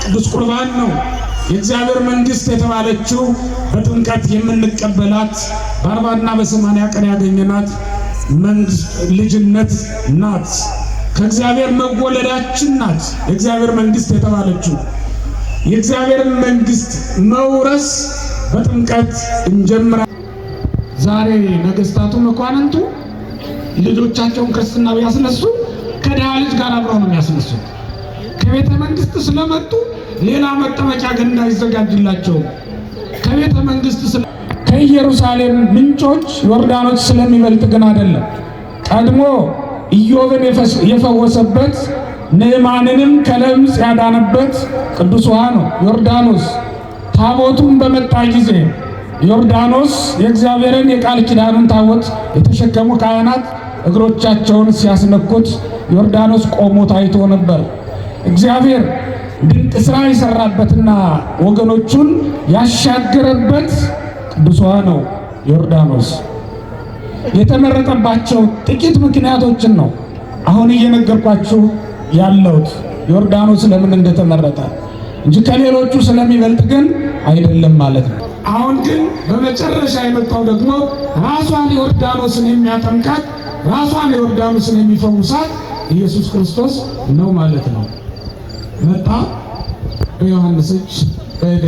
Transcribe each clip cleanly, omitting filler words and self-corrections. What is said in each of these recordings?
ቅዱስ ቁርባን ነው። የእግዚአብሔር መንግስት የተባለችው በጥምቀት የምንቀበላት በ40 እና በ80 ቀን ያገኘናት መንግስት ልጅነት ናት። ከእግዚአብሔር መወለዳችን ናት። የእግዚአብሔር መንግስት የተባለችው የእግዚአብሔር መንግስት መውረስ በጥምቀት እንጀምራለን። ዛሬ ነገስታቱ መኳንንቱ ልጆቻቸውን ክርስትና ቢያስነሱ ከድሃ ልጅ ጋር አብረው ነው የሚያስነሱት። ከቤተ መንግስት ስለመጡ ሌላ መጠመቂያ ገንዳ ይዘጋጅላቸው። ከቤተ መንግስት ከኢየሩሳሌም ምንጮች ዮርዳኖስ ስለሚበልጥ ግን አይደለም። ቀድሞ ኢዮብን የፈወሰበት ንዕማንንም ከለምጽ ያዳነበት ቅዱስ ውሃ ነው ዮርዳኖስ። ታቦቱን በመጣ ጊዜ ዮርዳኖስ የእግዚአብሔርን የቃል ኪዳኑን ታቦት የተሸከሙ ካህናት እግሮቻቸውን ሲያስነኩት ዮርዳኖስ ቆሞ ታይቶ ነበር። እግዚአብሔር ድንቅ ስራ የሰራበትና ወገኖቹን ያሻገረበት ቅዱስ ውሃ ነው ዮርዳኖስ። የተመረጠባቸው ጥቂት ምክንያቶችን ነው አሁን እየነገርኳችሁ ያለሁት። ዮርዳኖስ ለምን እንደተመረጠ እንጂ ከሌሎቹ ስለሚበልጥ ግን አይደለም ማለት ነው። አሁን ግን በመጨረሻ የመጣው ደግሞ ራሷን ዮርዳኖስን የሚያጠምቃት ራሷን ዮርዳኖስን የሚፈውሳት ኢየሱስ ክርስቶስ ነው ማለት ነው። መጣ በዮሐንስ እጅ በእደ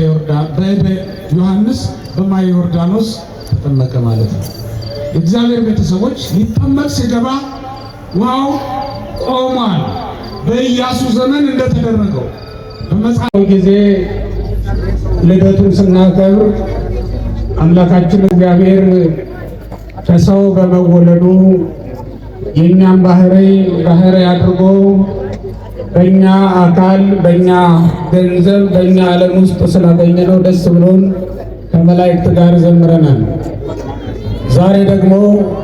ዮሐንስ በማየ ዮርዳኖስ ተጠመቀ ማለት ነው። የእግዚአብሔር ቤተሰቦች ሊጠመቅ ሲገባ ውሃው ቆሟል። በኢያሱ ዘመን እንደተደረገው በመጽሐፍ ጊዜ ልደቱን ስናከብር አምላካችን እግዚአብሔር ከሰው በመወለዱ የኛን ባህሪ አድርጎ በእኛ አካል በእኛ ገንዘብ በእኛ ዓለም ውስጥ ስላገኘነው ደስ ብሎን ከመላእክት ጋር ዘምረናል። ዛሬ ደግሞ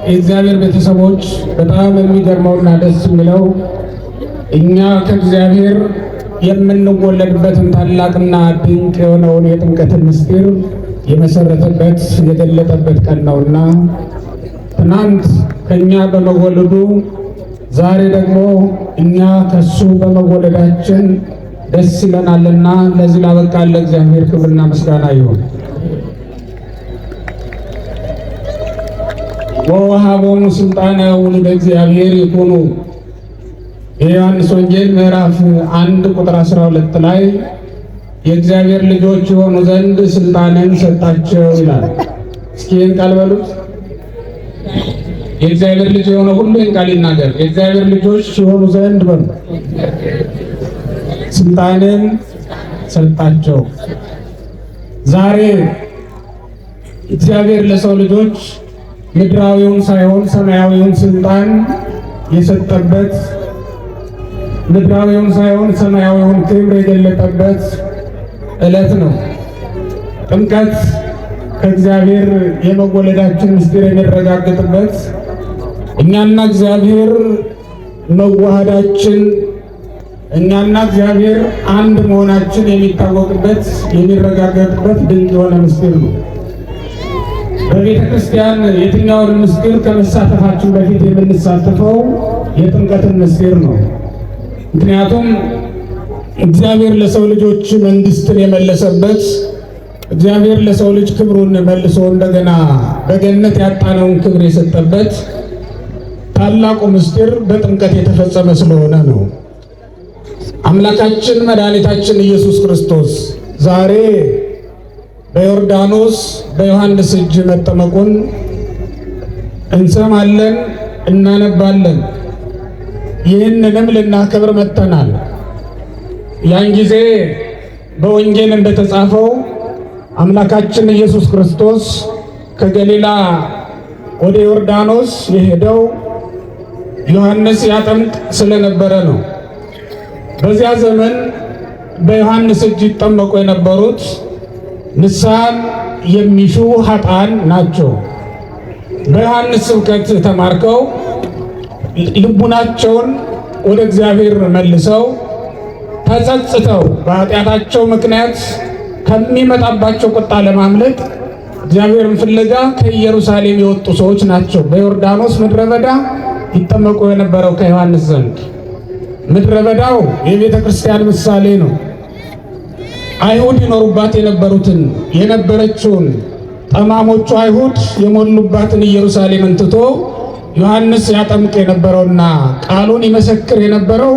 የእግዚአብሔር ቤተሰቦች በጣም የሚገርመውና ደስ የሚለው እኛ ከእግዚአብሔር የምንወለድበትን ታላቅና ድንቅ የሆነውን የጥምቀትን ምስጢር የመሰረተበት የገለጠበት ቀን ነውና ትናንት ከኛ በመወለዱ ዛሬ ደግሞ እኛ ከሱ በመወለዳችን ደስ ይለናልና ለዚህ ላበቃን ለእግዚአብሔር ክብርና ምስጋና ይሁን። ወወሀቦሙ ስልጣነ ውሉደ እግዚአብሔር ይኩኑ የዮሐንስ ወንጌል ምዕራፍ 1 ቁጥር 12 ላይ የእግዚአብሔር ልጆች የሆኑ ዘንድ ስልጣንን ሰጣቸው ይላል። እስኪ ይህን ቃል በሉት። የእግዚአብሔር ልጅ የሆነ ሁሉ ይህን ቃል ይናገር። የእግዚአብሔር ልጆች የሆኑ ዘንድ በሉ ስልጣንን ሰጣቸው። ዛሬ እግዚአብሔር ለሰው ልጆች ምድራዊውን ሳይሆን ሰማያዊውን ስልጣን የሰጠበት ምድራዊውን ሳይሆን ሰማያዊውን ክብር የገለጠበት ዕለት ነው። ጥምቀት ከእግዚአብሔር የመወለዳችን ምስጢር የሚረጋገጥበት እኛና እግዚአብሔር መዋሃዳችን እኛና እግዚአብሔር አንድ መሆናችን የሚታወቅበት የሚረጋገጥበት ድንቅ የሆነ ምስጢር ነው። በቤተ ክርስቲያን የትኛውን ምስጢር ከመሳተፋችን በፊት የምንሳተፈው የጥምቀትን ምስጢር ነው። ምክንያቱም እግዚአብሔር ለሰው ልጆች መንግስትን የመለሰበት እግዚአብሔር ለሰው ልጅ ክብሩን መልሶ እንደገና በገነት ያጣነውን ክብር የሰጠበት ታላቁ ምስጢር በጥምቀት የተፈጸመ ስለሆነ ነው። አምላካችን መድኃኒታችን ኢየሱስ ክርስቶስ ዛሬ በዮርዳኖስ በዮሐንስ እጅ መጠመቁን እንሰማለን፣ እናነባለን። ይህንንም ልናከብር መጥተናል። ያን ጊዜ በወንጌል እንደተጻፈው አምላካችን ኢየሱስ ክርስቶስ ከገሊላ ወደ ዮርዳኖስ የሄደው ዮሐንስ ያጠምቅ ስለነበረ ነው። በዚያ ዘመን በዮሐንስ እጅ ይጠመቁ የነበሩት ንስሐን የሚሹ ኃጥአን ናቸው። በዮሐንስ ስብከት ተማርከው ልቡናቸውን ወደ እግዚአብሔር መልሰው ተጸጽተው በኃጢአታቸው ምክንያት ከሚመጣባቸው ቁጣ ለማምለጥ እግዚአብሔርን ፍለጋ ከኢየሩሳሌም የወጡ ሰዎች ናቸው። በዮርዳኖስ ምድረ በዳ ይጠመቁ የነበረው ከዮሐንስ ዘንድ። ምድረ በዳው የቤተ ክርስቲያን ምሳሌ ነው። አይሁድ ይኖሩባት የነበረችውን ጠማሞቹ አይሁድ የሞሉባትን ኢየሩሳሌምን ትቶ ዮሐንስ ያጠምቅ የነበረውና ቃሉን ይመሰክር የነበረው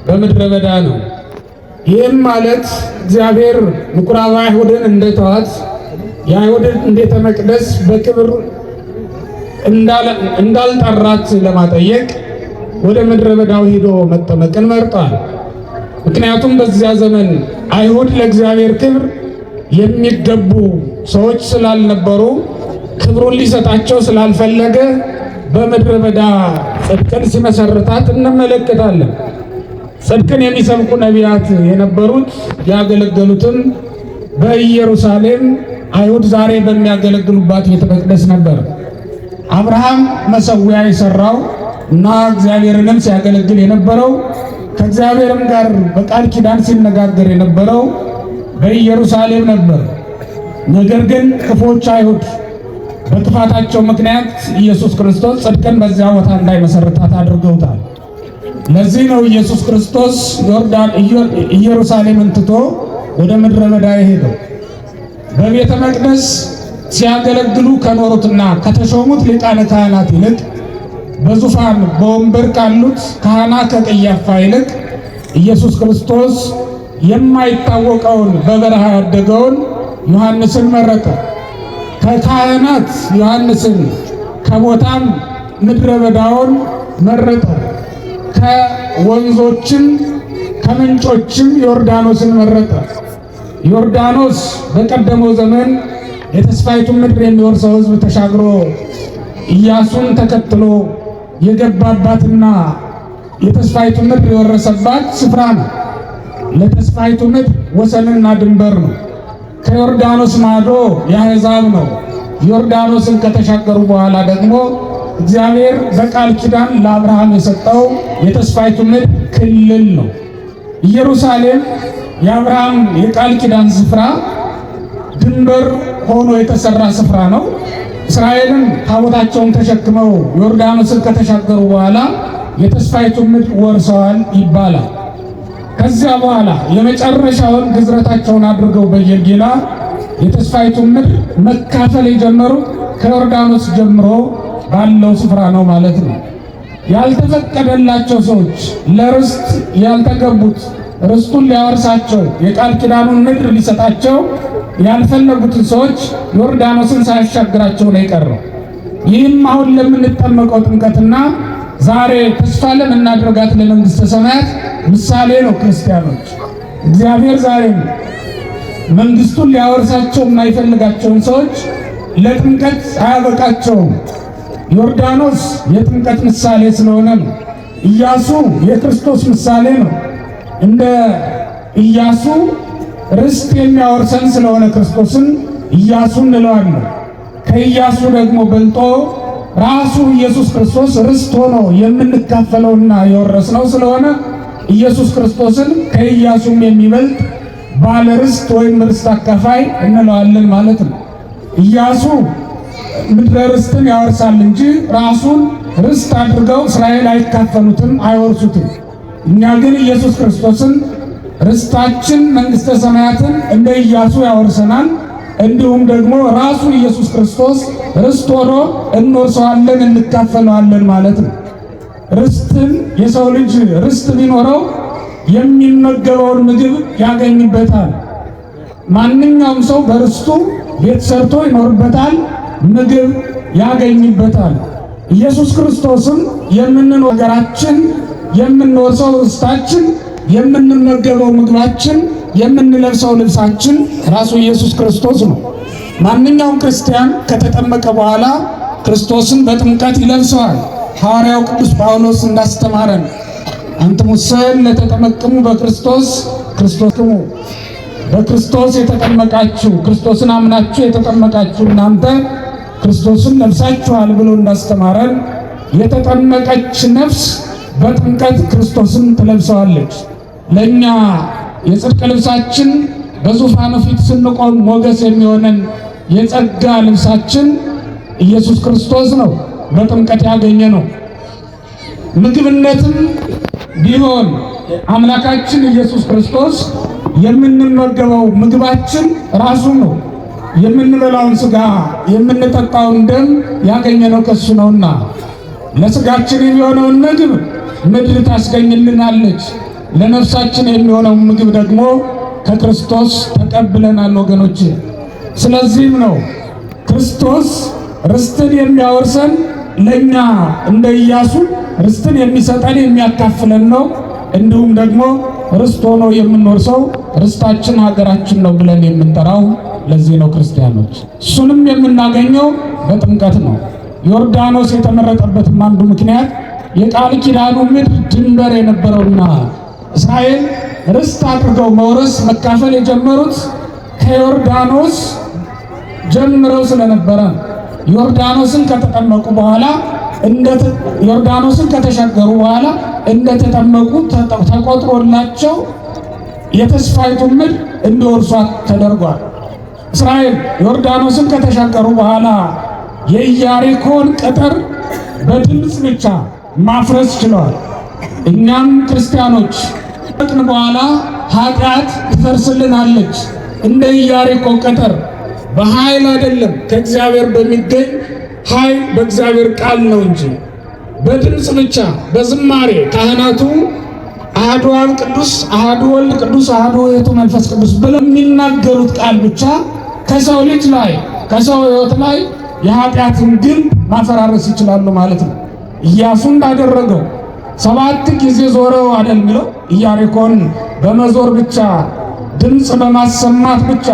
በምድረ በዳ ነው። ይህም ማለት እግዚአብሔር ምኩራብ አይሁድን እንደተዋት የአይሁድን ቤተ መቅደስ በክብር እንዳልጠራት ለማጠየቅ ወደ ምድረ በዳው ሄዶ መጠመቅን መርጧል። ምክንያቱም በዚያ ዘመን አይሁድ ለእግዚአብሔር ክብር የሚገቡ ሰዎች ስላልነበሩ ክብሩን ሊሰጣቸው ስላልፈለገ በምድረ በዳ ጽድቅን ሲመሰርታት እንመለከታለን። ጽድቅን የሚሰብኩ ነቢያት የነበሩት ያገለገሉትም በኢየሩሳሌም አይሁድ ዛሬ በሚያገለግሉባት ቤተ መቅደስ ነበር። አብርሃም መሠዊያ የሰራው እና እግዚአብሔርንም ሲያገለግል የነበረው ከእግዚአብሔርም ጋር በቃል ኪዳን ሲነጋገር የነበረው በኢየሩሳሌም ነበር። ነገር ግን ክፎች አይሁድ በክፋታቸው ምክንያት ኢየሱስ ክርስቶስ ጽድቅን በዚያ ቦታ እንዳይመሰርታት አድርገውታል። ለዚህ ነው ኢየሱስ ክርስቶስ ኢየሩሳሌምን ትቶ ወደ ምድረ በዳ የሄደው። በቤተ መቅደስ ሲያገለግሉ ከኖሩትና ከተሾሙት ሊቃነ ካህናት ይልቅ በዙፋን በወንበር ካሉት ካህናት ከቀያፋ ይልቅ ኢየሱስ ክርስቶስ የማይታወቀውን በበረሃ ያደገውን ዮሐንስን መረጠ። ከካህናት ዮሐንስን፣ ከቦታም ምድረ በዳውን መረጠ። ከወንዞችም ከምንጮችም ዮርዳኖስን መረጠ። ዮርዳኖስ በቀደመው ዘመን የተስፋይቱን ምድር የሚወርሰው ሕዝብ ተሻግሮ ኢያሱን ተከትሎ የገባባትና የተስፋይቱን ምድር የወረሰባት ስፍራ ነው። ለተስፋይቱ ምድር ወሰንና ድንበር ነው። ከዮርዳኖስ ማዶ የአሕዛብ ነው። ዮርዳኖስን ከተሻገሩ በኋላ ደግሞ እግዚአብሔር በቃል ኪዳን ለአብርሃም የሰጠው የተስፋይቱ ምድር ክልል ነው። ኢየሩሳሌም የአብርሃም የቃል ኪዳን ስፍራ ድንበር ሆኖ የተሰራ ስፍራ ነው። እስራኤልን ታቦታቸውን ተሸክመው ዮርዳኖስን ከተሻገሩ በኋላ የተስፋይቱን ምድር ወርሰዋል ይባላል። ከዚያ በኋላ የመጨረሻውን ግዝረታቸውን አድርገው በጌልጌላ የተስፋይቱን ምድር መካፈል የጀመሩት ከዮርዳኖስ ጀምሮ ባለው ስፍራ ነው ማለት ነው። ያልተፈቀደላቸው ሰዎች ለርስት ያልተገቡት ርስቱን ሊያወርሳቸው የቃል ኪዳኑን ምድር ሊሰጣቸው ያልፈለጉትን ሰዎች ዮርዳኖስን ሳያሻግራቸው ነው የቀረው። ይህም አሁን ለምንጠመቀው ጥምቀትና ዛሬ ተስፋ ለምናደርጋት ለመንግሥተ ሰማያት ምሳሌ ነው። ክርስቲያኖች እግዚአብሔር ዛሬም መንግሥቱን ሊያወርሳቸው የማይፈልጋቸውን ሰዎች ለጥምቀት አያበቃቸውም። ዮርዳኖስ የጥምቀት ምሳሌ ስለሆነ ነው። ኢያሱ የክርስቶስ ምሳሌ ነው። እንደ ኢያሱ ርስት የሚያወርሰን ስለሆነ ክርስቶስን ኢያሱ እንለዋለን። ከኢያሱ ደግሞ በልጦ ራሱ ኢየሱስ ክርስቶስ ርስት ሆኖ የምንካፈለውና የወረስነው ስለሆነ ኢየሱስ ክርስቶስን ከኢያሱም የሚበልጥ ባለ ርስት ወይም ርስት አካፋይ እንለዋለን ማለት ነው። ኢያሱ ምድረ ርስትን ያወርሳል እንጂ ራሱን ርስት አድርገው እስራኤል አይካፈሉትም፣ አይወርሱትም። እኛ ግን ኢየሱስ ክርስቶስን ርስታችን መንግሥተ ሰማያትን እንደ ኢያሱ ያወርሰናል። እንዲሁም ደግሞ ራሱ ኢየሱስ ክርስቶስ ርስት ሆኖ እንወርሰዋለን፣ እንካፈለዋለን ማለት ነው። ርስትን የሰው ልጅ ርስት ቢኖረው የሚመገበውን ምግብ ያገኝበታል። ማንኛውም ሰው በርስቱ ቤት ሰርቶ ይኖርበታል፣ ምግብ ያገኝበታል። ኢየሱስ ክርስቶስን የምንኖር ሀገራችን፣ የምንወርሰው ርስታችን፣ የምንመገበው ምግባችን፣ የምንለብሰው ልብሳችን ራሱ ኢየሱስ ክርስቶስ ነው። ማንኛውም ክርስቲያን ከተጠመቀ በኋላ ክርስቶስን በጥምቀት ይለብሰዋል። ሐዋርያው ቅዱስ ጳውሎስ እንዳስተማረን አንትሙሰ ለተጠመቅሙ በክርስቶስ ክርስቶስክሙ፣ በክርስቶስ የተጠመቃችሁ ክርስቶስን አምናችሁ የተጠመቃችሁ እናንተ ክርስቶስን ለብሳችኋል ብሎ እንዳስተማረን የተጠመቀች ነፍስ በጥምቀት ክርስቶስን ትለብሰዋለች። ለኛ የጽድቅ ልብሳችን በዙፋኑ ፊት ስንቆም ሞገስ የሚሆነን የጸጋ ልብሳችን ኢየሱስ ክርስቶስ ነው። በጥምቀት ያገኘ ነው። ምግብነትም ቢሆን አምላካችን ኢየሱስ ክርስቶስ የምንመገበው ምግባችን ራሱ ነው። የምንበላውን ሥጋ የምንጠጣውን ደም ያገኘነው ከሱ ነውና ለሥጋችን የሚሆነውን ምግብ ምድር ታስገኝልናለች፣ ለነፍሳችን የሚሆነውን ምግብ ደግሞ ከክርስቶስ ተቀብለናል ወገኖች። ስለዚህም ነው ክርስቶስ ርስትን የሚያወርሰን ለኛ እንደ ኢያሱ ርስትን የሚሰጠን የሚያካፍለን ነው። እንዲሁም ደግሞ ርስት ሆኖ የምንወርሰው ርስታችን ሀገራችን ነው ብለን የምንጠራው ለዚህ ነው ክርስቲያኖች። እሱንም የምናገኘው በጥምቀት ነው። ዮርዳኖስ የተመረጠበትም አንዱ ምክንያት የቃል ኪዳኑ ምድር ድንበር የነበረውና እስራኤል ርስት አድርገው መውረስ መካፈል የጀመሩት ከዮርዳኖስ ጀምረው ስለነበረ ዮርዳኖስን ከተጠመቁ በኋላ ዮርዳኖስን ከተሻገሩ በኋላ እንደተጠመቁ ተቆጥሮላቸው የተስፋይቱ ምድር እንዲወርሷት ተደርጓል። እስራኤል ዮርዳኖስን ከተሻገሩ በኋላ የኢያሪኮን ቅጥር በድምፅ ብቻ ማፍረስ ችለዋል። እኛም ክርስቲያኖች ከጥን በኋላ ኃጢአት ትፈርስልናለች። እንደ ኢያሪኮ ቅጥር በኃይል አይደለም፣ ከእግዚአብሔር በሚገኝ ኃይል በእግዚአብሔር ቃል ነው እንጂ በድምፅ ብቻ በዝማሬ ካህናቱ አሐዱ አብ ቅዱስ፣ አሐዱ ወልድ ቅዱስ፣ አሐዱ ውእቱ መንፈስ ቅዱስ ብለው የሚናገሩት ቃል ብቻ ከሰው ልጅ ላይ ከሰው ሕይወት ላይ የኃጢአትን ግንብ ማፈራረስ ይችላሉ ማለት ነው። ኢያሱ እንዳደረገው 7 ጊዜ ዞረው አይደል የሚለው ኢያሪኮን በመዞር ብቻ ድምፅ በማሰማት ብቻ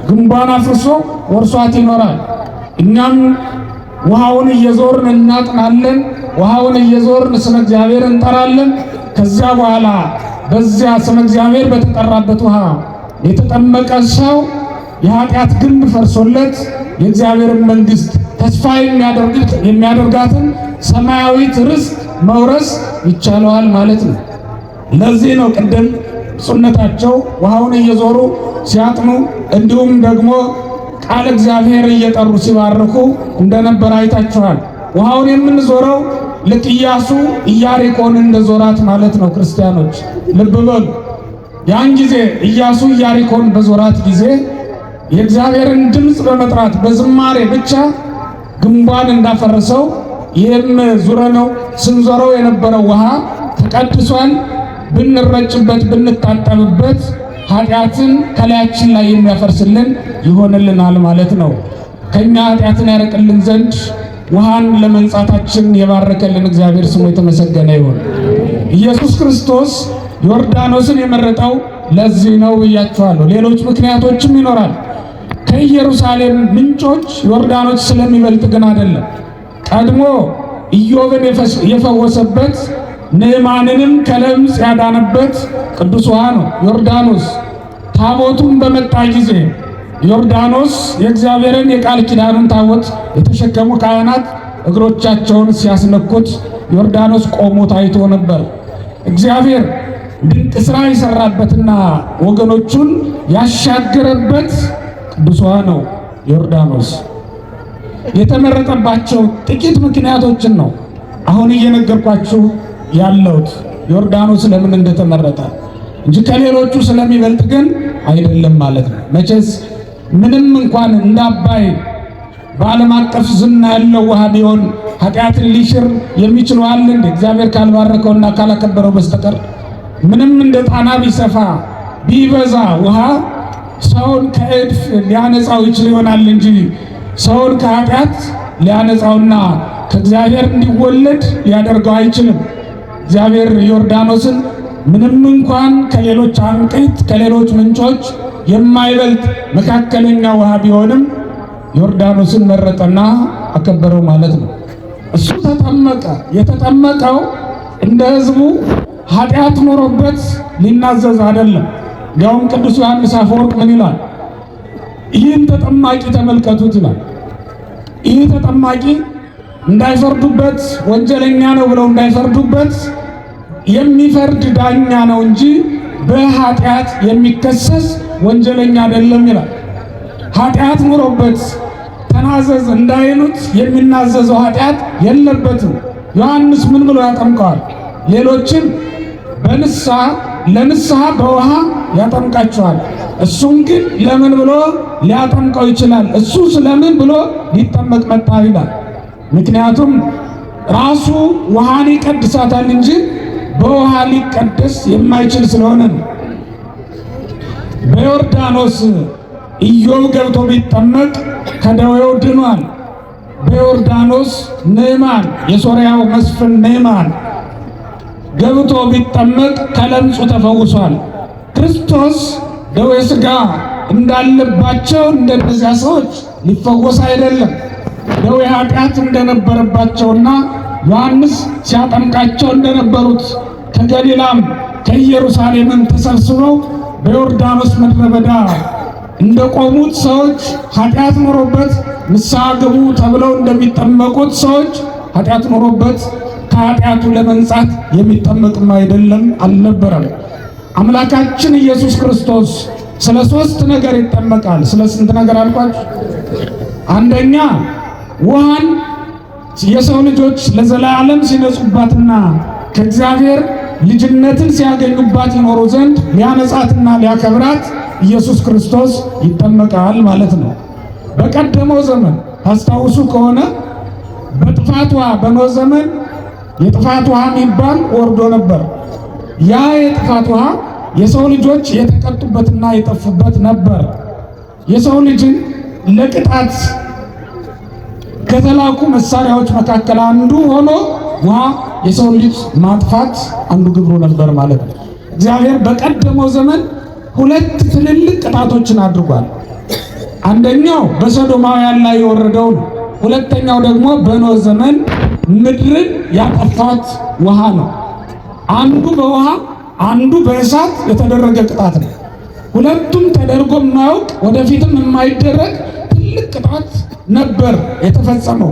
ግንቧን አፍርሶ ወርሷት ይኖራል። እኛም ውሃውን እየዞርን እናጥናለን፣ ውሃውን እየዞርን ስመ እግዚአብሔር እንጠራለን። ከዚያ በኋላ በዚያ ስመ እግዚአብሔር በተጠራበት ውሃ የተጠመቀ ሰው የኃጢአት ግንብ ፈርሶለት የእግዚአብሔርን መንግሥት ተስፋ የሚያደርጋትን ሰማያዊት ርስት መውረስ ይቻለዋል ማለት ነው። ለዚህ ነው ቅድም ብፁዕነታቸው ውሃውን እየዞሩ ሲያጥኑ እንዲሁም ደግሞ ቃል እግዚአብሔር እየጠሩ ሲባርኩ እንደነበር አይታችኋል። ውሃውን የምንዞረው ልክ ኢያሱ ኢያሪኮን እንደዞራት ማለት ነው። ክርስቲያኖች ልብ በሉ። ያን ጊዜ ኢያሱ ኢያሪኮን በዞራት ጊዜ የእግዚአብሔርን ድምፅ በመጥራት በዝማሬ ብቻ ግንቧን እንዳፈረሰው ይህም ዙረነው ስንዞረው የነበረው ውሃ ተቀድሷል። ብንረጭበት ብንታጠብበት ኃጢአትን ከላያችን ላይ የሚያፈርስልን ይሆንልናል ማለት ነው። ከኛ ኃጢአትን ያርቅልን ዘንድ ውሃን ለመንጻታችን የባረከልን እግዚአብሔር ስሙ የተመሰገነ ይሁን። ኢየሱስ ክርስቶስ ዮርዳኖስን የመረጠው ለዚህ ነው ብያችኋለሁ። ሌሎች ምክንያቶችም ይኖራል። ከኢየሩሳሌም ምንጮች ዮርዳኖስ ስለሚበልጥ ግን አይደለም። ቀድሞ ኢዮብን የፈወሰበት ንዕማንንም ከለምጽ ያዳነበት ቅዱስ ውሃ ነው ዮርዳኖስ። ታቦቱን በመጣ ጊዜ ዮርዳኖስ የእግዚአብሔርን የቃል ኪዳኑን ታቦት የተሸከሙ ካህናት እግሮቻቸውን ሲያስነኩት ዮርዳኖስ ቆሞ ታይቶ ነበር። እግዚአብሔር ድንቅ ሥራ የሰራበትና ወገኖቹን ያሻገረበት ቅዱስ ውሃ ነው ዮርዳኖስ። የተመረጠባቸው ጥቂት ምክንያቶችን ነው አሁን እየነገርኳችሁ ያለሁት ዮርዳኖስ ለምን እንደተመረጠ እንጂ ከሌሎቹ ስለሚበልጥ ግን አይደለም ማለት ነው። መቼስ ምንም እንኳን እንደ አባይ በዓለም አቀፍ ዝና ያለው ውሃ ቢሆን ኃጢአትን ሊሽር የሚችል ውሃ አለ እንዴ? እግዚአብሔር ካልባረከውና ካላከበረው በስተቀር ምንም እንደ ጣና ቢሰፋ ቢበዛ ውሃ ሰውን ከእድፍ ሊያነጻው ይችል ይሆናል እንጂ ሰውን ከኃጢአት ሊያነጻውና ከእግዚአብሔር እንዲወለድ ሊያደርገው አይችልም። እግዚአብሔር ዮርዳኖስን ምንም እንኳን ከሌሎች አንቅት ከሌሎች ምንጮች የማይበልጥ መካከለኛ ውሃ ቢሆንም ዮርዳኖስን መረጠና አከበረው ማለት ነው። እሱ ተጠመቀ። የተጠመቀው እንደ ሕዝቡ ኃጢአት ኖሮበት ሊናዘዝ አይደለም። እንዲያውም ቅዱስ ዮሐንስ አፈወርቅ ምን ይላል? ይህን ተጠማቂ ተመልከቱት ይላል። ይህ ተጠማቂ እንዳይፈርዱበት ወንጀለኛ ነው ብለው እንዳይፈርዱበት የሚፈርድ ዳኛ ነው እንጂ በኃጢአት የሚከሰስ ወንጀለኛ አይደለም ይላል። ኃጢአት ኑሮበት ተናዘዝ እንዳይሉት የሚናዘዘው ኃጢአት የለበትም። ዮሐንስ ምን ብሎ ያጠምቀዋል? ሌሎችን ለንስሐ በውሃ ያጠምቃቸዋል። እሱም ግን ለምን ብሎ ሊያጠምቀው ይችላል? እሱ ስለምን ብሎ ሊጠመቅ መጣ ይላል። ምክንያቱም ራሱ ውሃን ይቀድሳታል እንጂ በውሃ ሊቀደስ የማይችል ስለሆነ ነው። በዮርዳኖስ ኢዮብ ገብቶ ቢጠመቅ ከደዌው ድኗል። በዮርዳኖስ ንዕማን የሶርያው መስፍን ንዕማን ገብቶ ቢጠመቅ ከለምጹ ተፈውሷል። ክርስቶስ ደዌ ሥጋ እንዳለባቸው እንደነዚያ ሰዎች ሊፈወስ አይደለም። ደዌ ኃጢአት እንደነበረባቸውና ዮሐንስ ሲያጠምቃቸው እንደነበሩት ከገሊላም ከኢየሩሳሌምም ተሰብስበው በዮርዳኖስ ምድረ በዳ እንደቆሙት ሰዎች ኃጢአት ኖሮበት ንስሐ ግቡ ተብለው እንደሚጠመቁት ሰዎች ኃጢአት ኖሮበት ከኃጢአቱ ለመንጻት የሚጠመቅም አይደለም አልነበረም። አምላካችን ኢየሱስ ክርስቶስ ስለ 3 ነገር ይጠመቃል። ስለ ስንት ነገር አልኳችሁ? አንደኛ ውሃን የሰው ልጆች ለዘላለም ሲነጹባትና ከእግዚአብሔር ልጅነትን ሲያገኙባት ይኖሩ ዘንድ ሊያነጻትና ሊያከብራት ኢየሱስ ክርስቶስ ይጠመቃል ማለት ነው። በቀደመው ዘመን ታስታውሱ ከሆነ በጥፋት ውሃ በኖህ ዘመን የጥፋት ውሃ የሚባል ወርዶ ነበር። ያ የጥፋት ውሃ የሰው ልጆች የተቀጡበትና የጠፉበት ነበር። የሰው ልጅን ለቅጣት ከተላኩ መሳሪያዎች መካከል አንዱ ሆኖ ውሃ የሰው ልጅ ማጥፋት አንዱ ግብሩ ነበር ማለት ነው። እግዚአብሔር በቀደመው ዘመን 2 ትልልቅ ቅጣቶችን አድርጓል። አንደኛው በሶዶማውያን ላይ የወረደው ነው። ሁለተኛው ደግሞ በኖህ ዘመን ምድርን ያጠፋት ውሃ ነው። አንዱ በውሃ አንዱ በእሳት የተደረገ ቅጣት ነው። ሁለቱም ተደርጎ የማያውቅ ወደፊትም የማይደረግ ትልቅ ቅጣት ነበር የተፈጸመው።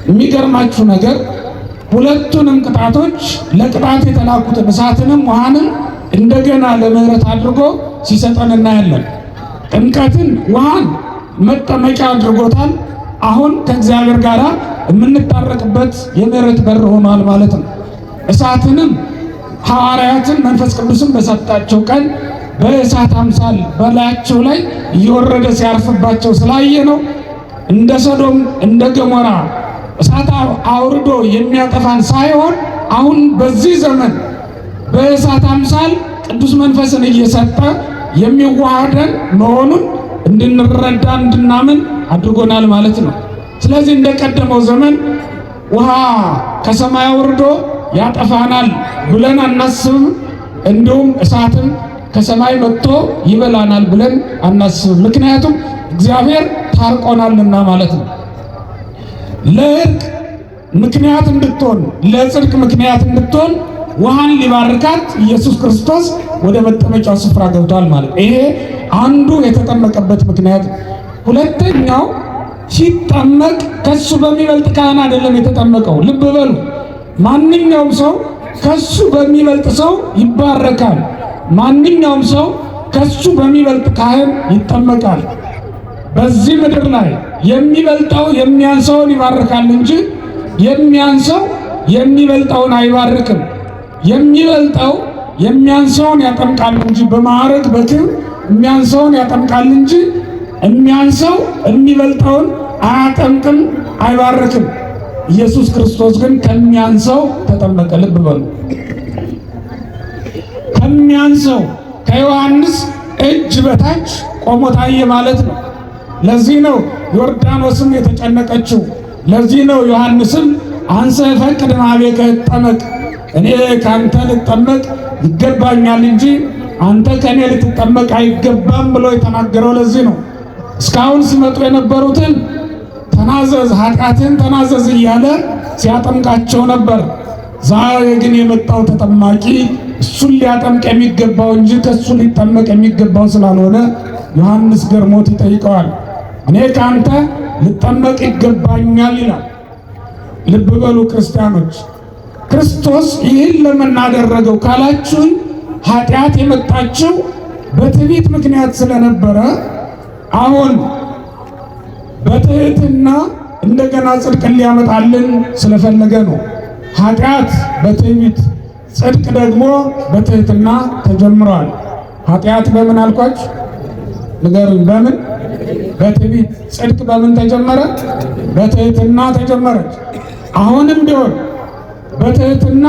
የሚገርማችሁ ነገር ሁለቱንም ቅጣቶች ለቅጣት የተላኩትን እሳትንም ውሃንም እንደገና ለምህረት አድርጎ ሲሰጠን እናያለን። ጥምቀትን ውሃን መጠመቂያ አድርጎታል። አሁን ከእግዚአብሔር ጋር የምንታረቅበት የምህረት በር ሆኗል ማለት ነው። እሳትንም ሐዋርያትን መንፈስ ቅዱስን በሰጣቸው ቀን በእሳት አምሳል በላያቸው ላይ እየወረደ ሲያርፍባቸው ስላየ ነው። እንደ ሰዶም እንደ ገሞራ እሳት አውርዶ የሚያጠፋን ሳይሆን አሁን በዚህ ዘመን በእሳት አምሳል ቅዱስ መንፈስን እየሰጠ የሚዋሃደን መሆኑን እንድንረዳ እንድናምን አድርጎናል ማለት ነው። ስለዚህ እንደቀደመው ዘመን ውሃ ከሰማይ አውርዶ ያጠፋናል ብለን አናስብም። እንዲሁም እሳትም ከሰማይ መጥቶ ይበላናል ብለን አናስብም። ምክንያቱም እግዚአብሔር ታርቆናልና ማለት ነው። ለእርቅ ምክንያት እንድትሆን ለጽድቅ ምክንያት እንድትሆን ውሃን ሊባርካት ኢየሱስ ክርስቶስ ወደ መጠመቂያው ስፍራ ገብቷል ማለት ነው። ይሄ አንዱ የተጠመቀበት ምክንያት። ሁለተኛው ሲጠመቅ ከሱ በሚበልጥ ካህን አይደለም የተጠመቀው። ልብ በሉ። ማንኛውም ሰው ከሱ በሚበልጥ ሰው ይባረካል። ማንኛውም ሰው ከሱ በሚበልጥ ካህን ይጠመቃል። በዚህ ምድር ላይ የሚበልጠው የሚያንሰውን ይባርካል እንጂ የሚያንሰው የሚበልጠውን አይባርክም። የሚበልጠው የሚያንሰውን ያጠምቃል እንጂ በማዕረግ በክብር የሚያንሰውን ያጠምቃል እንጂ የሚያንሰው የሚበልጠውን አያጠምቅም፣ አይባርክም። ኢየሱስ ክርስቶስ ግን ከሚያንሰው ተጠመቀ። ልብ በሉ። ከሚያንሰው ከዮሐንስ እጅ በታች ቆሞ ታየ ማለት ነው። ለዚህ ነው ዮርዳኖስም የተጨነቀችው። ለዚህ ነው ዮሐንስም አንሰ ፈቅድ ማቤከ እጠመቅ፣ እኔ ካንተ ልጠመቅ ይገባኛል እንጂ አንተ ከኔ ልትጠመቅ አይገባም ብሎ የተናገረው። ለዚህ ነው እስካሁን ሲመጡ የነበሩትን ተናዘዝ፣ ኃጢአትን ተናዘዝ እያለ ሲያጠምቃቸው ነበር። ዛሬ ግን የመጣው ተጠማቂ እሱን ሊያጠምቅ የሚገባው እንጂ ከሱ ሊጠመቅ የሚገባው ስላልሆነ ዮሐንስ ገርሞት ይጠይቀዋል። እኔ ካንተ ልጠመቅ ይገባኛል ይላል። ልብ በሉ ክርስቲያኖች፣ ክርስቶስ ይህን ለምን አደረገው ካላችሁን፣ ኃጢአት የመጣችው በትዕቢት ምክንያት ስለነበረ አሁን በትህትና እንደገና ጽድቅን ሊያመጣልን ስለፈለገ ነው። ኃጢአት በትዕቢት ጽድቅ ደግሞ በትህትና ተጀምሯል። ኃጢአት በምን አልኳችሁ? ንገሩኝ። በምን? በትዕቢት። ጽድቅ በምን ተጀመረ? በትህትና ተጀመረች። አሁንም ቢሆን በትህትና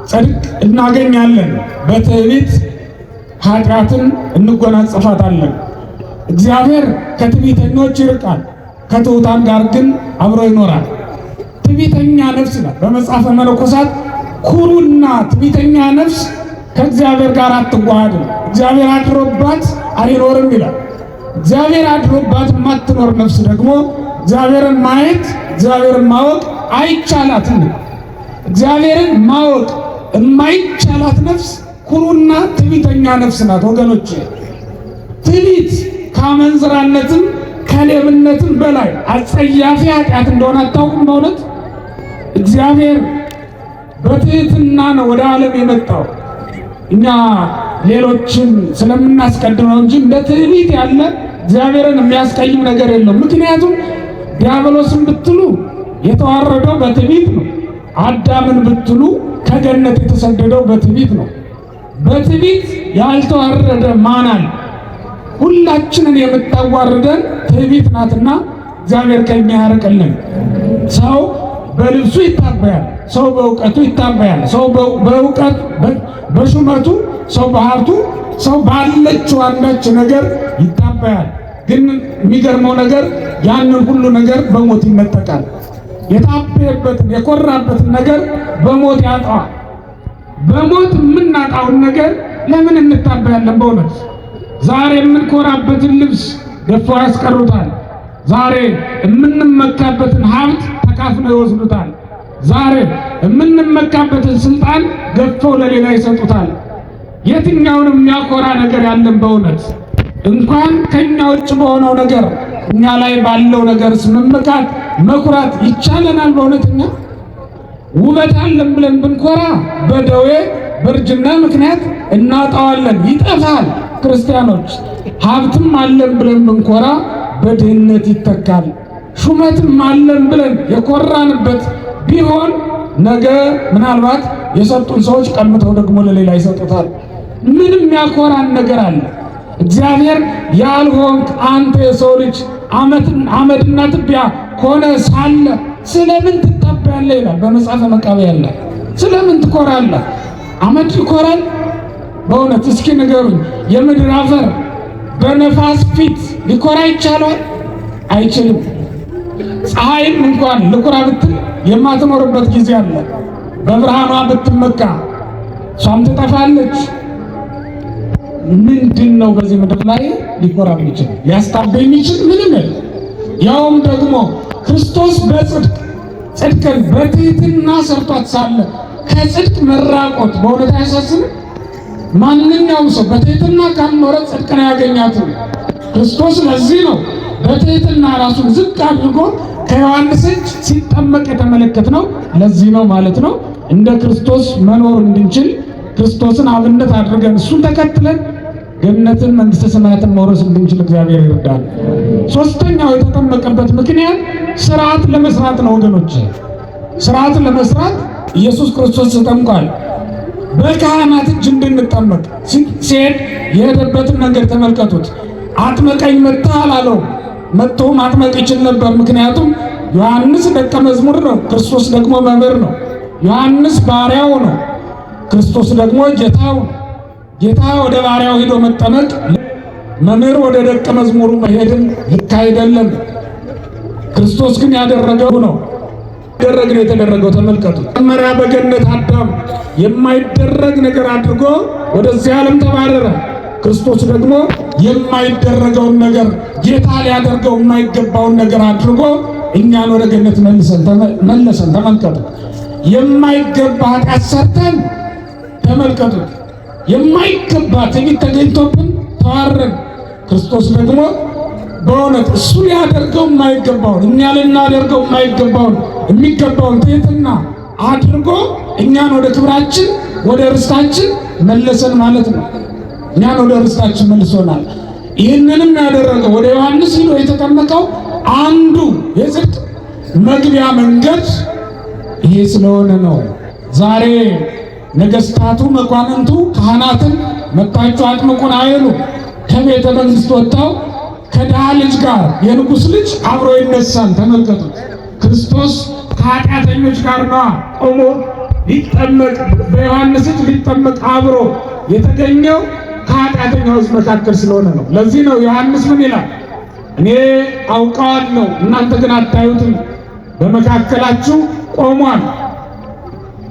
ጽድቅ እናገኛለን፣ በትዕቢት ኃጢአትን እንጎናጸፋታለን። እግዚአብሔር ከትዕቢተኞች ይርቃል፣ ከትሑታን ጋር ግን አብሮ ይኖራል። ትዕቢተኛ ነፍስ ናት። በመጽሐፈ መነኮሳት ኩሩና ትዕቢተኛ ነፍስ ከእግዚአብሔር ጋር አትዋሃድም፣ እግዚአብሔር አድሮባት አይኖርም ይላል። እግዚአብሔር አድሮባት የማትኖር ነፍስ ደግሞ እግዚአብሔርን ማየት እግዚአብሔርን ማወቅ አይቻላትም። እግዚአብሔርን ማወቅ የማይቻላት ነፍስ ኩሩና ትዕቢተኛ ነፍስ ናት። ወገኖች ትዕቢት ከአመንዝራነትም ከሌብነትም በላይ አጸያፊ ኃጢአት እንደሆነ አታውቁም? በእውነት እግዚአብሔር በትህትና ነው ወደ ዓለም የመጣው። እኛ ሌሎችን ስለምናስቀድመው እንጂ እንደ ትዕቢት ያለ እግዚአብሔርን የሚያስቀይም ነገር የለውም። ምክንያቱም ዲያብሎስን ብትሉ የተዋረደው በትዕቢት ነው። አዳምን ብትሉ ከገነት የተሰደደው በትዕቢት ነው። በትዕቢት ያልተዋረደ ማን አለ? ሁላችንን የምታዋርደን ትዕቢት ናትና እግዚአብሔር ከኛ ያርቅልን። ሰው በልብሱ ይታበያል፣ ሰው በእውቀቱ ይታበያል፣ ሰው በእውቀት በሹመቱ፣ ሰው በሀብቱ፣ ሰው ባለችው አንዳች ነገር ይታበያል። ግን የሚገርመው ነገር ያንን ሁሉ ነገር በሞት ይነጠቃል። የታበየበትን የኮራበትን ነገር በሞት ያጣዋል። በሞት የምናጣውን ነገር ለምን እንታበያለን? በእውነት ዛሬ የምንኮራበትን ልብስ ገፈው ያስቀሩታል። ዛሬ የምንመካበትን ሀብት ተካፍለው ይወስዱታል። ዛሬ የምንመካበትን ስልጣን ገፈው ለሌላ ይሰጡታል። የትኛውንም የሚያኮራ ነገር ያለን በእውነት እንኳን ከኛ ውጭ በሆነው ነገር እኛ ላይ ባለው ነገርስ መመካት መኩራት ይቻለናል? በእውነተኛ ውበት አለን ብለን ብንኮራ በደዌ በእርጅና ምክንያት እናጣዋለን፣ ይጠፋል። ክርስቲያኖች ሀብትም አለን ብለን ብንኮራ በድህነት ይተካል። ሹመትም አለን ብለን የኮራንበት ቢሆን ነገ ምናልባት የሰጡን ሰዎች ቀምተው ደግሞ ለሌላ ይሰጡታል። ምንም ያኮራን ነገር አለ? እግዚአብሔር ያልሆንክ አንተ የሰው ልጅ አመድና ትቢያ ሆነ ሳለ ስለምን ትታበያለህ ይላል በመጽሐፈ መቃብያን ላይ። ስለምን ትኮራለህ? አመድ ይኮራል? በእውነት እስኪ ንገሩኝ። የምድር አፈር በነፋስ ፊት ሊኮራ ይቻላል? አይችልም። ፀሐይም እንኳን ልኩራ ብትል የማትኖርበት ጊዜ አለ። በብርሃኗ ብትመካ እሷም ትጠፋለች። ምንድን ነው በዚህ ምድር ላይ ሊኮራ የሚችል ሊያስታበይ የሚችል ምንም የለም። ያውም ደግሞ ክርስቶስ ጽድቅን በትህትና ሰርቷት ሳለ ከጽድቅ መራቆት በእውነት አያሳዝንም? ማንኛውም ሰው በትህትና ካልኖረ ጽድቅን አያገኛትም። ክርስቶስ ለዚህ ነው በትህትና ራሱን ዝቅ አድርጎ ከዮሐንስ እጅ ሲጠመቅ የተመለከትነው። ለዚህ ነው ማለት ነው እንደ ክርስቶስ መኖር እንድንችል ክርስቶስን አብነት አድርገን እሱን ተከትለን ገነትን መንግስተ ሰማያትን መውረስ እንድንችል እግዚአብሔር ይርዳል። ሶስተኛው የተጠመቀበት ምክንያት ስርዓት ለመስራት ነው ወገኖች። ስርዓት ለመስራት ኢየሱስ ክርስቶስ ተጠምቋል። በካህናት እጅ እንድንጠመቅ ሲሄድ የሄደበትን መንገድ ተመልከቱት። አጥመቀኝ መጥተህ አላለው። መጥቶ ማጥመቅ ይችል ነበር። ምክንያቱም ዮሐንስ ደቀ መዝሙር ነው፣ ክርስቶስ ደግሞ መምህር ነው። ዮሐንስ ባሪያው ነው፣ ክርስቶስ ደግሞ ጌታው ነው። ጌታ ወደ ባሪያው ሄዶ መጠመቅ፣ መምህር ወደ ደቀ መዝሙሩ መሄድም ልክ አይደለም። ክርስቶስ ግን ያደረገው ነው የተደረገው። ተመልከቱ። መጀመሪያ በገነት አዳም የማይደረግ ነገር አድርጎ ወደዚህ ዓለም ተባረረ። ክርስቶስ ደግሞ የማይደረገውን ነገር ጌታ ሊያደርገው የማይገባውን ነገር አድርጎ እኛን ወደ ገነት መለሰን። ተመልከቱ። የማይገባ ኃጢአት ሰርተን ተመልከቱት። የማይገባ ትዕቢት ተገኝቶብን ተዋረን። ክርስቶስ ደግሞ በእውነት እሱ ሊያደርገው የማይገባውን እኛ ልናደርገው የማይገባውን የሚገባውን ትህትና አድርጎ እኛን ወደ ክብራችን ወደ ርስታችን መለሰን ማለት ነው። እኛን ወደ ርስታችን መልሶናል። ይህንንም ያደረገው ወደ ዮሐንስ ሄዶ የተጠመቀው አንዱ የጽድቅ መግቢያ መንገድ ይሄ ስለሆነ ነው። ዛሬ ነገስታቱ መኳንንቱ ካህናትን መጣችሁ አጥምቁን አይሉ። ከቤተ መንግስት ወጥተው ከድሃ ልጅ ጋር የንጉሥ ልጅ አብሮ ይነሳል። ተመልከቱት። ክርስቶስ ከኃጢአተኞች ጋር ነው ቆሞ ሊጠመቅ በዮሐንስ እጅ ሊጠመቅ አብሮ የተገኘው ከኃጢአተኛው ሕዝብ መካከል ስለሆነ ነው። ለዚህ ነው ዮሐንስ ምን ይላል? እኔ አውቀዋለሁ እናንተ ግን አታዩትም፣ በመካከላችሁ ቆሟል።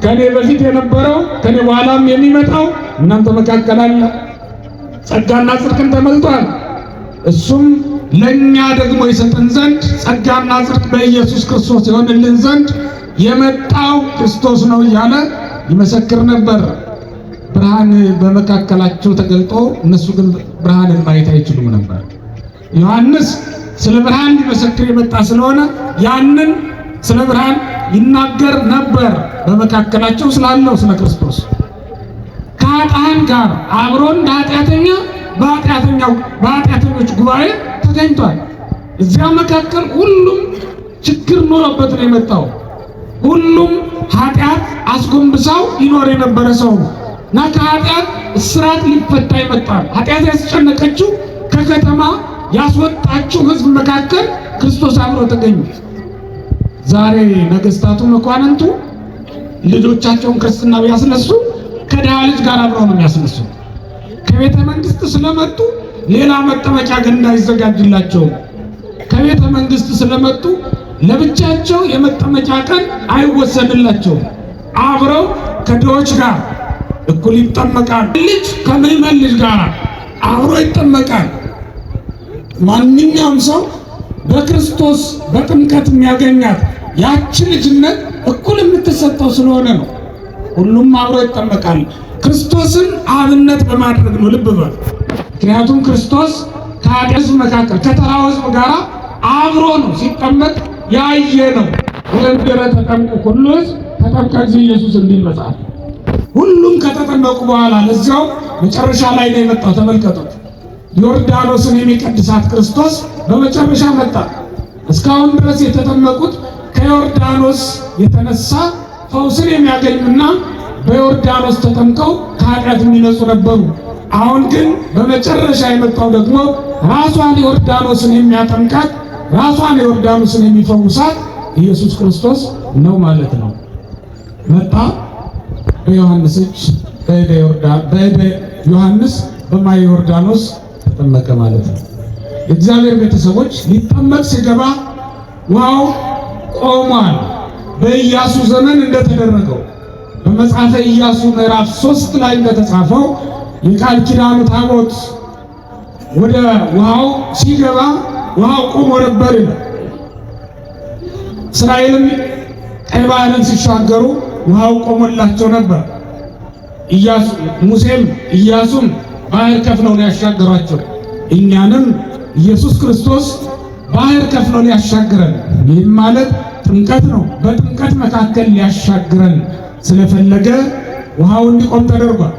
ከኔ በፊት የነበረው ከኔ በኋላም የሚመጣው እናንተ መካከል አለ። ጸጋና ጽድቅን ተመልቷል። እሱም ለኛ ደግሞ ይሰጠን ዘንድ ጸጋና ጽድቅ በኢየሱስ ክርስቶስ ይሆንልን ዘንድ የመጣው ክርስቶስ ነው እያለ ይመሰክር ነበር። ብርሃን በመካከላቸው ተገልጦ እነሱ ግን ብርሃንን ማየት አይችሉም ነበር። ዮሐንስ ስለ ብርሃን ሊመሰክር የመጣ ስለሆነ ያንን ስለ ብርሃን ይናገር ነበር። በመካከላቸው ስላለው ስለ ክርስቶስ ከኃጥአን ጋር አብሮ እንደ ኃጢአተኛ በኃጢአተኞች ጉባኤ ተገኝቷል። እዚያ መካከል ሁሉም ችግር ኖሮበት ነው የመጣው። ሁሉም ኃጢአት አስጎንብሳው ይኖር የነበረ ሰው እና ከኃጢአት እስራት ሊፈታ ይመጣል። ኃጢአት ያስጨነቀችው ከከተማ ያስወጣችው ሕዝብ መካከል ክርስቶስ አብሮ ተገኘ። ዛሬ ነገስታቱ መኳንንቱ ልጆቻቸውን ክርስትና ቢያስነሱ ከድሃ ልጅ ጋር አብረው ነው የሚያስነሱ። ከቤተ መንግስት ስለመጡ ሌላ መጠመቂያ ገንዳ አይዘጋጅላቸውም። ከቤተ መንግስት ስለመጡ ለብቻቸው የመጠመቂያ ቀን አይወሰድላቸውም። አብረው ከድሆች ጋር እኩል ይጠመቃል። ልጅ ከምዕመን ልጅ ጋር አብሮ ይጠመቃል። ማንኛውም ሰው በክርስቶስ በጥምቀት የሚያገኛት ያቺ ልጅነት እኩል የምትሰጠው ስለሆነ ነው። ሁሉም አብሮ ይጠመቃል። ክርስቶስን አብነት በማድረግ ነው። ልብ በል። ምክንያቱም ክርስቶስ ከሕዝብ መካከል ከተራው ሕዝብ ጋር አብሮ ነው ሲጠመቅ ያየ ነው። ወንድረ ተጠምቁ ሁሉ ሕዝብ ተጠምቀ እግዚእ ኢየሱስ እንዲል መጽሐፍ። ሁሉም ከተጠመቁ በኋላ ለዚያው መጨረሻ ላይ ነው የመጣው። ተመልከቱት። ዮርዳኖስን የሚቀድሳት ክርስቶስ በመጨረሻ መጣ። እስካሁን ድረስ የተጠመቁት ከዮርዳኖስ የተነሳ ፈውስን የሚያገኙና በዮርዳኖስ ተጠምቀው ከኃጢአት የሚነጹ ነበሩ። አሁን ግን በመጨረሻ የመጣው ደግሞ ራሷን ዮርዳኖስን የሚያጠምቃት ራሷን ዮርዳኖስን የሚፈውሳት ኢየሱስ ክርስቶስ ነው ማለት ነው። መጣ በዮሐንስ እጅ በእደ ዮሐንስ በማየ ዮርዳኖስ ተጠመቀ ማለት ነው። የእግዚአብሔር ቤተሰቦች ሊጠመቅ ሲገባ ውሃው ቆሟል። በኢያሱ ዘመን እንደተደረገው በመጽሐፈ ኢያሱ ምዕራፍ 3 ላይ እንደተጻፈው የቃል ኪዳኑ ታቦት ወደ ውሃው ሲገባ ውሃው ቆሞ ነበር ይላል። እስራኤልም ቀይ ባህርን ሲሻገሩ ውሃው ቆሞላቸው ነበር። ሙሴም ኢያሱም ባህር ከፍለው ሊያሻገሯቸው እኛንም ኢየሱስ ክርስቶስ ባህር ከፍለው ሊያሻግረን፣ ይህም ማለት ጥምቀት ነው። በጥምቀት መካከል ሊያሻግረን ስለፈለገ ውሃው እንዲቆም ተደርጓል።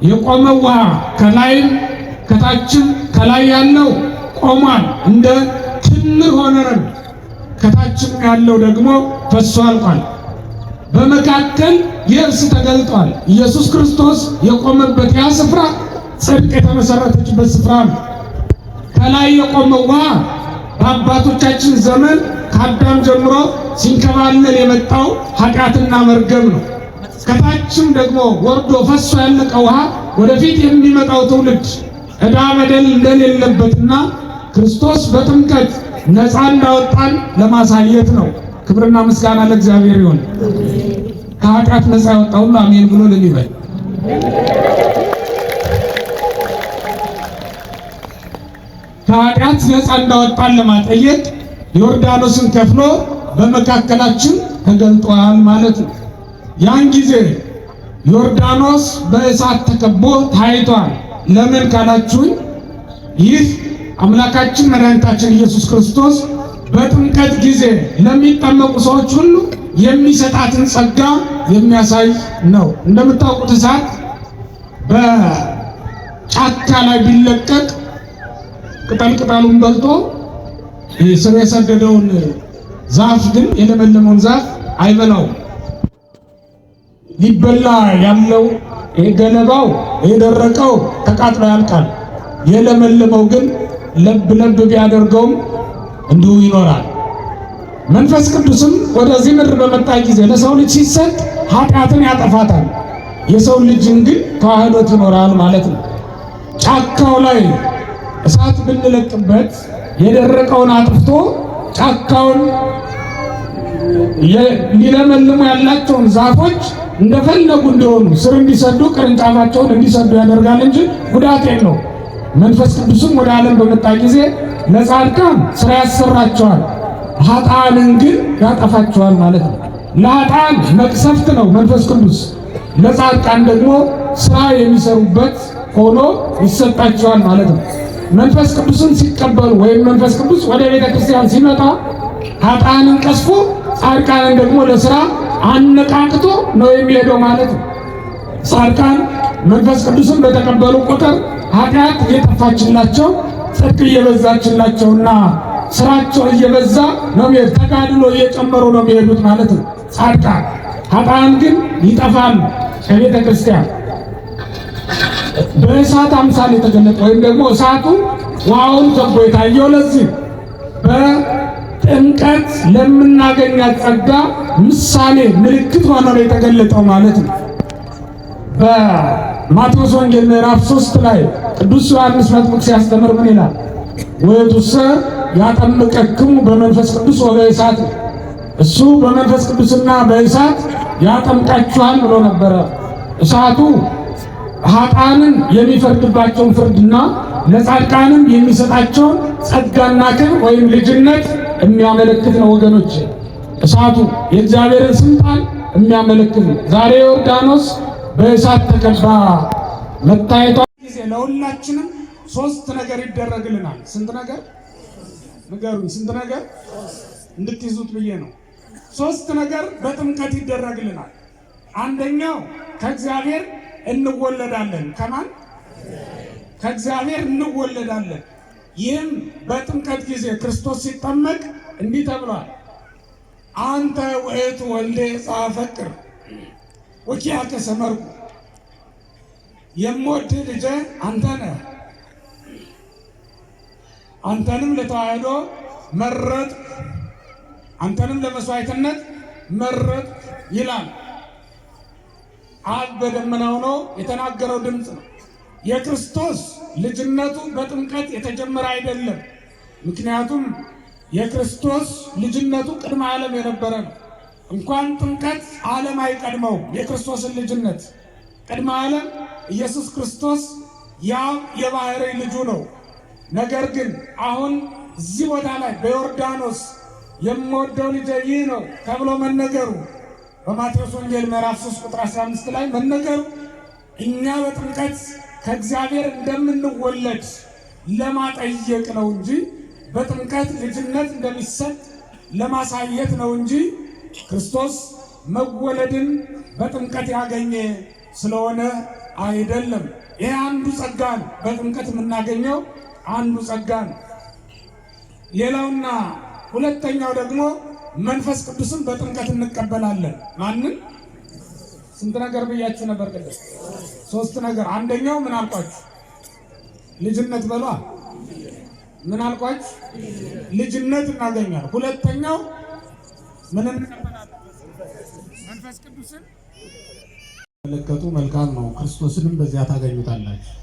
የቆመው ውሃ ከላይም ከታችም ከላይ ያለው ቆሟል፣ እንደ ክምር ሆነን፣ ከታችም ያለው ደግሞ ፈሶ አልቋል። በመካከል የብስ ተገልጧል። ኢየሱስ ክርስቶስ የቆመበት ያ ስፍራ ጽድቅ የተመሰረተችበት ስፍራ ነው። ከላይ የቆመው ውሃ በአባቶቻችን ዘመን ከአዳም ጀምሮ ሲንከባለል የመጣው ኃጢአትና መርገም ነው። ከታችም ደግሞ ወርዶ ፈሶ ያለቀ ውሃ ወደፊት የሚመጣው ትውልድ ዕዳ በደል እንደሌለበትና ክርስቶስ በጥምቀት ነፃ እንዳወጣን ለማሳየት ነው። ክብርና ምስጋና ለእግዚአብሔር ይሁን። ከኃጢአት ነፃ ያወጣ ሁሉ አሜን ብሎ ለሚበል ከኃጢአት ነፃ እንዳወጣን ለማጠየቅ ዮርዳኖስን ከፍሎ በመካከላችን ተገልጧል ማለት ነው። ያን ጊዜ ዮርዳኖስ በእሳት ተከቦ ታይቷል። ለምን ካላችሁኝ ይህ አምላካችን መድኃኒታችን ኢየሱስ ክርስቶስ በጥምቀት ጊዜ ለሚጠመቁ ሰዎች ሁሉ የሚሰጣትን ጸጋ የሚያሳይ ነው። እንደምታውቁት እሳት በጫካ ላይ ቢለቀቅ ቅጠሉን በልቶ ስር የሰደደውን ዛፍ ግን የለመለመውን ዛፍ አይበላውም። ሊበላ ያለው ገለባው የደረቀው ተቃጥሎ ያልቃል። የለመለመው ግን ለብ ለብ ቢያደርገውም እንዲሁ ይኖራል። መንፈስ ቅዱስም ወደዚህ ምድር በመጣ ጊዜ ለሰው ልጅ ሲሰጥ ኃጢአትን ያጠፋታል። የሰው ልጅን ግን ተዋህዶት ይኖራል ማለት ነው። ጫካው ላይ እሳት ብንለቅበት የደረቀውን አጥፍቶ ጫካውን ሊለመልሙ ያላቸውን ዛፎች እንደፈለጉ እንዲሆኑ ስር እንዲሰዱ ቅርንጫፋቸውን እንዲሰዱ ያደርጋል እንጂ ጉዳት የለውም። መንፈስ ቅዱስም ወደ ዓለም በመጣ ጊዜ ለጻድቃን ስራ ያሰራቸዋል፣ ኃጥአንን ግን ያጠፋቸዋል ማለት ነው። ለኃጥአን መቅሰፍት ነው መንፈስ ቅዱስ፣ ለጻድቃን ደግሞ ስራ የሚሰሩበት ሆኖ ይሰጣቸዋል ማለት ነው። መንፈስ ቅዱስን ሲቀበሉ ወይም መንፈስ ቅዱስ ወደ ቤተ ክርስቲያን ሲመጣ ኃጥአንን ቀስፎ ጻድቃንን ደግሞ ለስራ አነቃቅቶ ነው የሚሄደው ማለት ነው። ጻድቃን መንፈስ ቅዱስን በተቀበሉ ቁጥር ኃጢአት እየጠፋችላቸው ጽድቅ እየበዛችላቸውና ስራቸው እየበዛ ነው የሚሄድ፣ ተጋድሎ እየጨመሩ ነው የሚሄዱት ማለት ነው ጻድቃን። ኃጥአን ግን ይጠፋሉ ከቤተ ክርስቲያን። በእሳት አምሳል የተገለጠ ወይም ደግሞ እሳቱ ውሃውን ከቦ የታየው ለዚህ በጥምቀት ለምናገኛት ጸጋ ምሳሌ ምልክት ሆኖ ነው የተገለጠው ማለት ነው። በማቴዎስ ወንጌል ምዕራፍ 3 ላይ ቅዱስ ዮሐንስ መጥምቅ ሲያስተምር ምን ይላል? ወየቱሰ ያጠምቀክሙ በመንፈስ ቅዱስ ወበእሳት፣ እሱ በመንፈስ ቅዱስና በእሳት ያጠምቃችኋል ብሎ ነበረ። እሳቱ ኃጥአንን የሚፈርድባቸውን ፍርድና ለጻድቃንም የሚሰጣቸውን ጸጋና ክብር ወይም ልጅነት የሚያመለክት ነው ወገኖች። እሳቱ የእግዚአብሔርን ስልጣን የሚያመለክት ነው። ዛሬ ዮርዳኖስ በእሳት ተከባ መታየቷ ጊዜ ለሁላችንም 3 ነገር ይደረግልናል። ስንት ነገር ንገሩኝ? ስንት ነገር እንድትይዙት ብዬ ነው። 3 ነገር በጥምቀት ይደረግልናል። አንደኛው ከእግዚአብሔር እንወለዳለን። ከማን? ከእግዚአብሔር እንወለዳለን። ይህም በጥምቀት ጊዜ ክርስቶስ ሲጠመቅ እንዲህ ተብሏል። አንተ ውእቱ ወልዴ ዘአፈቅር ወኪያከ ሰመርኩ፣ የምወድህ ልጄ አንተ ነህ፣ አንተንም ለተዋህዶ መረጥ፣ አንተንም ለመስዋዕትነት መረጥ ይላል። አብ በደመና ሆኖ የተናገረው ድምፅ ነው። የክርስቶስ ልጅነቱ በጥምቀት የተጀመረ አይደለም። ምክንያቱም የክርስቶስ ልጅነቱ ቅድመ ዓለም የነበረ ነው። እንኳን ጥምቀት ዓለም አይቀድመው የክርስቶስን ልጅነት። ቅድመ ዓለም ኢየሱስ ክርስቶስ ያው የባሕርይ ልጁ ነው። ነገር ግን አሁን እዚህ ቦታ ላይ በዮርዳኖስ የምወደው ልጄ ይህ ነው ተብሎ መነገሩ በማቴዎስ ወንጌል ምዕራፍ 3 ቁጥር 15 ላይ መነገሩ እኛ በጥምቀት ከእግዚአብሔር እንደምንወለድ ለማጠየቅ ነው እንጂ በጥምቀት ልጅነት እንደሚሰጥ ለማሳየት ነው እንጂ ክርስቶስ መወለድን በጥምቀት ያገኘ ስለሆነ አይደለም። ይህ አንዱ ጸጋ ነው። በጥምቀት የምናገኘው አንዱ ጸጋ ነው። ሌላውና ሁለተኛው ደግሞ መንፈስ ቅዱስን በጥምቀት እንቀበላለን። ማንን? ስንት ነገር ብያችሁ ነበር ቅድም? 3 ነገር። አንደኛው ምን አልኳችሁ? ልጅነት በሏ። ምን አልኳችሁ? ልጅነት እናገኛለን። ሁለተኛው ምን እንቀበላለን? መንፈስ ቅዱስን መለከቱ መልካም ነው። ክርስቶስንም በዚያ ታገኙታላችሁ።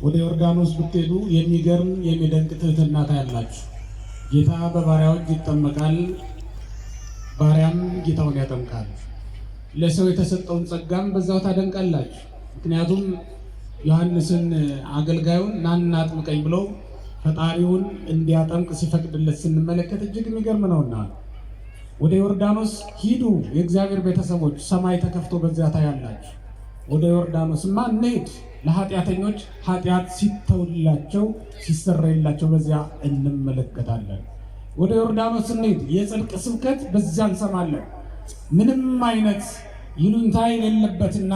ወደ ዮርዳኖስ ብትሄዱ የሚገርም የሚደንቅ ትህትና ታያላችሁ። ጌታ በባሪያዎች ይጠመቃል፣ ባሪያም ጌታውን ያጠምቃል። ለሰው የተሰጠውን ጸጋም በዛው ታደንቃላችሁ። ምክንያቱም ዮሐንስን አገልጋዩን ናና አጥምቀኝ ብለው ፈጣሪውን እንዲያጠምቅ ሲፈቅድለት ስንመለከት እጅግ የሚገርም ነውና ወደ ዮርዳኖስ ሂዱ የእግዚአብሔር ቤተሰቦች፣ ሰማይ ተከፍቶ በዚያ ታያላችሁ። ወደ ዮርዳኖስማ እንሂድ፣ ለኃጢአተኞች ኃጢአት ሲተውላቸው ሲሰረይላቸው በዚያ እንመለከታለን። ወደ ዮርዳኖስ እንሂድ፣ የጽድቅ ስብከት በዚያ እንሰማለን። ምንም አይነት ይሉኝታ የሌለበትና